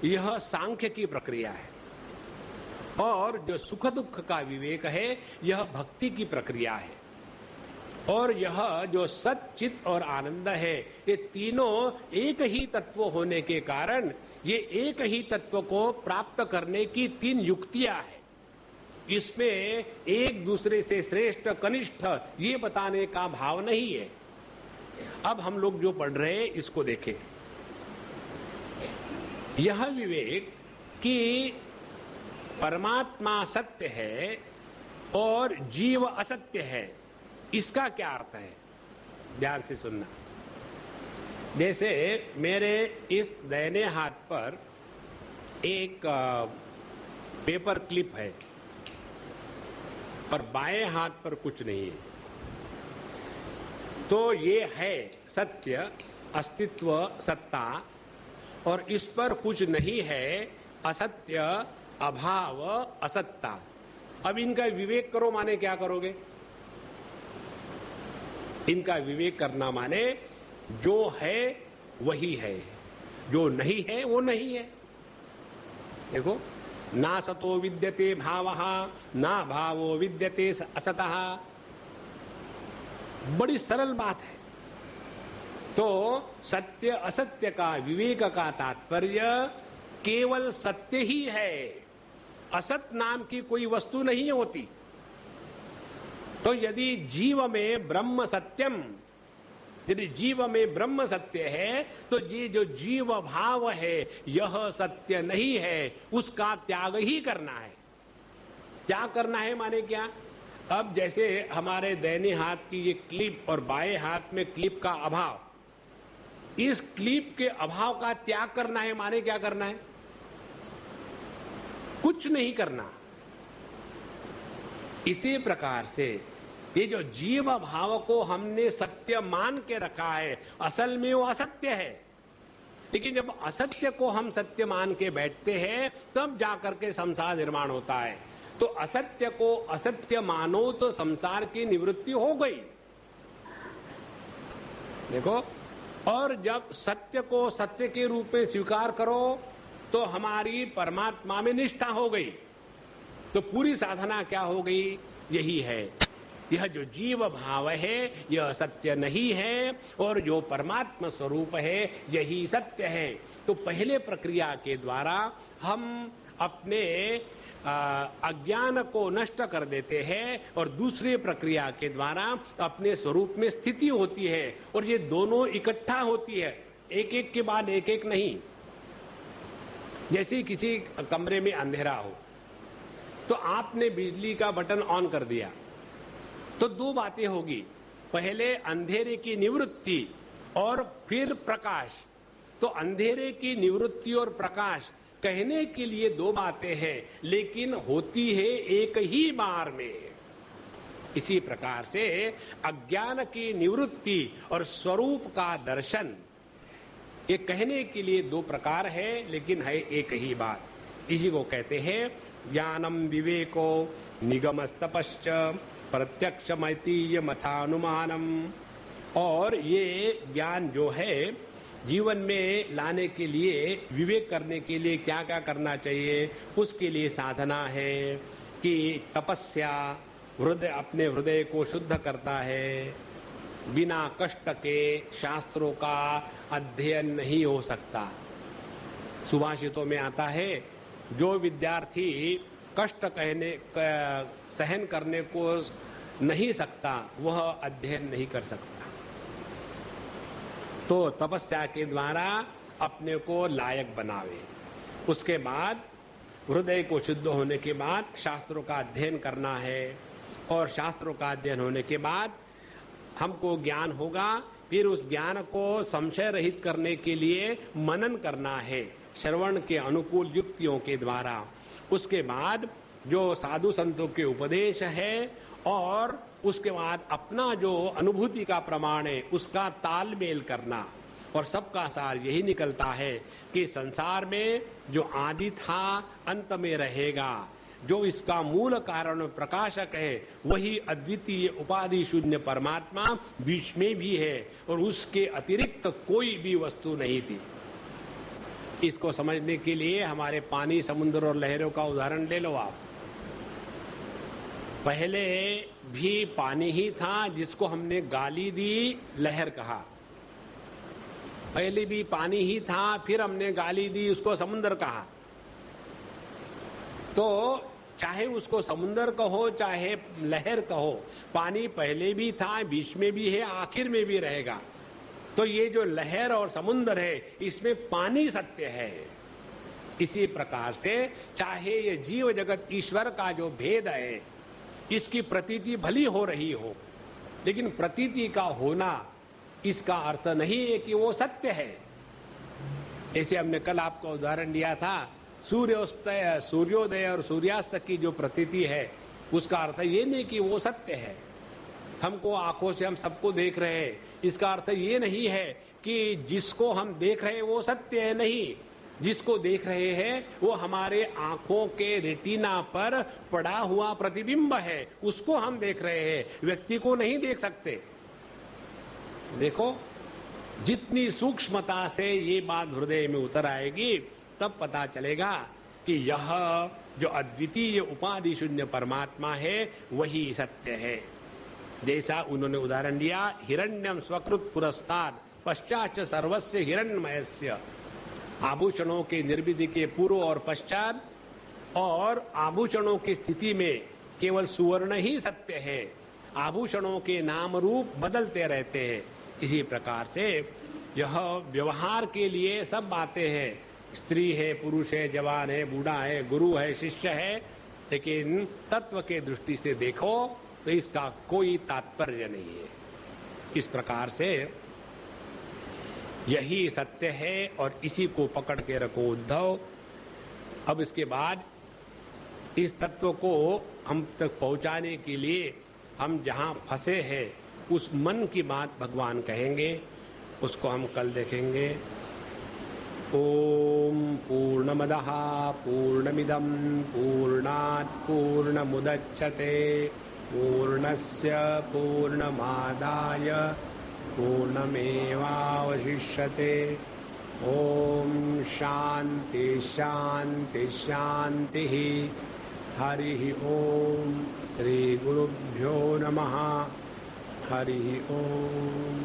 यह सांख्य की प्रक्रिया है। और जो सुख दुख का विवेक है, यह भक्ति की प्रक्रिया है। और यह जो सत चित और आनंद है, ये तीनों एक ही तत्व होने के कारण ये एक ही तत्व को प्राप्त करने की तीन युक्तियां हैं। इसमें एक दूसरे से श्रेष्ठ कनिष्ठ ये बताने का भाव नहीं है। अब हम लोग जो पढ़ रहे हैं इसको देखें। यह विवेक कि परमात्मा सत्य है और जीव असत्य है, इसका क्या अर्थ है? ध्यान से सुनना। जैसे मेरे इस दाहिने हाथ पर एक पेपर क्लिप है और बाएं हाथ पर कुछ नहीं है, तो ये है सत्य, अस्तित्व, सत्ता, और इस पर कुछ नहीं है, असत्य, अभाव, असत्ता। अब इनका विवेक करो माने क्या करोगे? इनका विवेक करना माने जो है वही है, जो नहीं है वो नहीं है। देखो, ना सतो विद्यते भावः, ना भावो विद्यते असतः। बड़ी सरल बात है। तो सत्य असत्य का विवेक का तात्पर्य केवल सत्य ही है, असत नाम की कोई वस्तु नहीं होती। तो यदि जीव में ब्रह्म सत्यम, यदि जीव में ब्रह्म सत्य है, तो ये जो जीव भाव है यह सत्य नहीं है, उसका त्याग ही करना है। क्या करना है माने क्या? अब जैसे हमारे दाहिने हाथ की ये क्लिप और बाएं हाथ में क्लिप का अभाव, इस क्लिप के अभाव का त्याग करना है माने क्या करना है? कुछ नहीं करना। इसी प्रकार से ये जो जीव भाव को हमने सत्य मान के रखा है, असल में वो असत्य है। लेकिन जब असत्य को हम सत्य मान के बैठते हैं, तब जाकर के संसार निर्माण होता है। तो असत्य को असत्य मानो तो संसार की निवृत्ति हो गई। देखो, और जब सत्य को सत्य के रूप में स्वीकार करो तो हमारी परमात्मा में निष्ठा हो गई। तो पूरी साधना क्या हो गई? यही है, यह जो जीव भाव है यह सत्य नहीं है, और जो परमात्मा स्वरूप है यही सत्य है। तो पहले प्रक्रिया के द्वारा हम अपने अज्ञान को नष्ट कर देते हैं, और दूसरी प्रक्रिया के द्वारा अपने स्वरूप में स्थिति होती है। और ये दोनों इकट्ठा होती है, एक एक के बाद एक एक नहीं। जैसे किसी कमरे में अंधेरा हो, तो आपने बिजली का बटन ऑन कर दिया, तो दो बातें होगी, पहले अंधेरे की निवृत्ति और फिर प्रकाश। तो अंधेरे की निवृत्ति और प्रकाश कहने के लिए दो बातें हैं, लेकिन होती है एक ही बार में। इसी प्रकार से अज्ञान की निवृत्ति और स्वरूप का दर्शन, ये कहने के लिए दो प्रकार है, लेकिन है एक ही बात। इसी को कहते हैं ज्ञानम विवेको निगमस्तपश्च प्रत्यक्षमैतीय मथानुमानम। और ये ज्ञान जो है जीवन में लाने के लिए, विवेक करने के लिए क्या क्या करना चाहिए, उसके लिए साधना है कि तपस्या हृदय, अपने हृदय को शुद्ध करता है। बिना कष्ट के शास्त्रों का अध्ययन नहीं हो सकता। सुभाषितों में आता है, जो विद्यार्थी कष्ट सहन करने को नहीं सकता, वह अध्ययन नहीं कर सकता। तो तपस्या के द्वारा अपने को लायक बनावे। उसके बाद हृदय को शुद्ध होने के बाद शास्त्रों का अध्ययन करना है, और शास्त्रों का अध्ययन होने के बाद हमको ज्ञान होगा। फिर उस ज्ञान को संशय रहित करने के लिए मनन करना है श्रवण के अनुकूल युक्तियों के द्वारा। उसके बाद जो साधु संतों के उपदेश है, और उसके बाद अपना जो अनुभूति का प्रमाण है उसका तालमेल करना, और सबका सार यही निकलता है कि संसार में जो आदि था अंत में रहेगा, जो इसका मूल कारण प्रकाशक है वही अद्वितीय उपाधि शून्य परमात्मा बीच में भी है और उसके अतिरिक्त कोई भी वस्तु नहीं थी। इसको समझने के लिए हमारे पानी, समुद्र और लहरों का उदाहरण ले लो आप। पहले भी पानी ही था जिसको हमने गाली दी, लहर कहा। पहले भी पानी ही था, फिर हमने गाली दी, उसको समुद्र कहा। तो चाहे उसको समुद्र कहो चाहे लहर कहो, पानी पहले भी था, बीच में भी है, आखिर में भी रहेगा। तो ये जो लहर और समुद्र है, इसमें पानी सत्य है। इसी प्रकार से चाहे ये जीव जगत ईश्वर का जो भेद है, इसकी प्रतीति भली हो रही हो, लेकिन प्रतीति का होना इसका अर्थ नहीं है कि वो सत्य है। ऐसे हमने कल आपको उदाहरण दिया था, सूर्योदय और सूर्यास्त की जो प्रतीति है, उसका अर्थ ये नहीं कि वो सत्य है। हमको आंखों से हम सबको देख रहे हैं, इसका अर्थ ये नहीं है कि जिसको हम देख रहे हैं वो सत्य है। नहीं, जिसको देख रहे हैं वो हमारे आंखों के रेटिना पर पड़ा हुआ प्रतिबिंब है, उसको हम देख रहे हैं, व्यक्ति को नहीं देख सकते। देखो, जितनी सूक्ष्मता से ये बात हृदय में उतर आएगी, तब पता चलेगा कि यह जो अद्वितीय उपाधि शून्य परमात्मा है वही सत्य है। जैसा उन्होंने उदाहरण दिया, हिरण्यम स्वकृत पुरस्ताद पश्चात सर्वस्य हिरण्यमयस्य। आभूषणों के निर्मिति के पूर्व और पश्चात और आभूषणों की स्थिति में केवल सुवर्ण ही सत्य है। आभूषणों के नाम रूप बदलते रहते हैं। इसी प्रकार से यह व्यवहार के लिए सब बातें हैं, स्त्री है, पुरुष है, जवान है, बूढ़ा है, गुरु है, शिष्य है, लेकिन तत्व के दृष्टि से देखो तो इसका कोई तात्पर्य नहीं है। इस प्रकार से यही सत्य है और इसी को पकड़ के रखो उद्धव। अब इसके बाद इस तत्व को हम तक पहुंचाने के लिए हम जहां फंसे हैं, उस मन की बात भगवान कहेंगे, उसको हम कल देखेंगे। ओम पूर्णमदः पूर्णमिदं पूर्णात् पूर्णमुदच्यते पूर्णस्य पूर्णमादाय पूर्णमेवावशिष्यते। ओम शांति शांति शांति। हरि ओम। श्री गुरुभ्यो नमः। हरि ओम।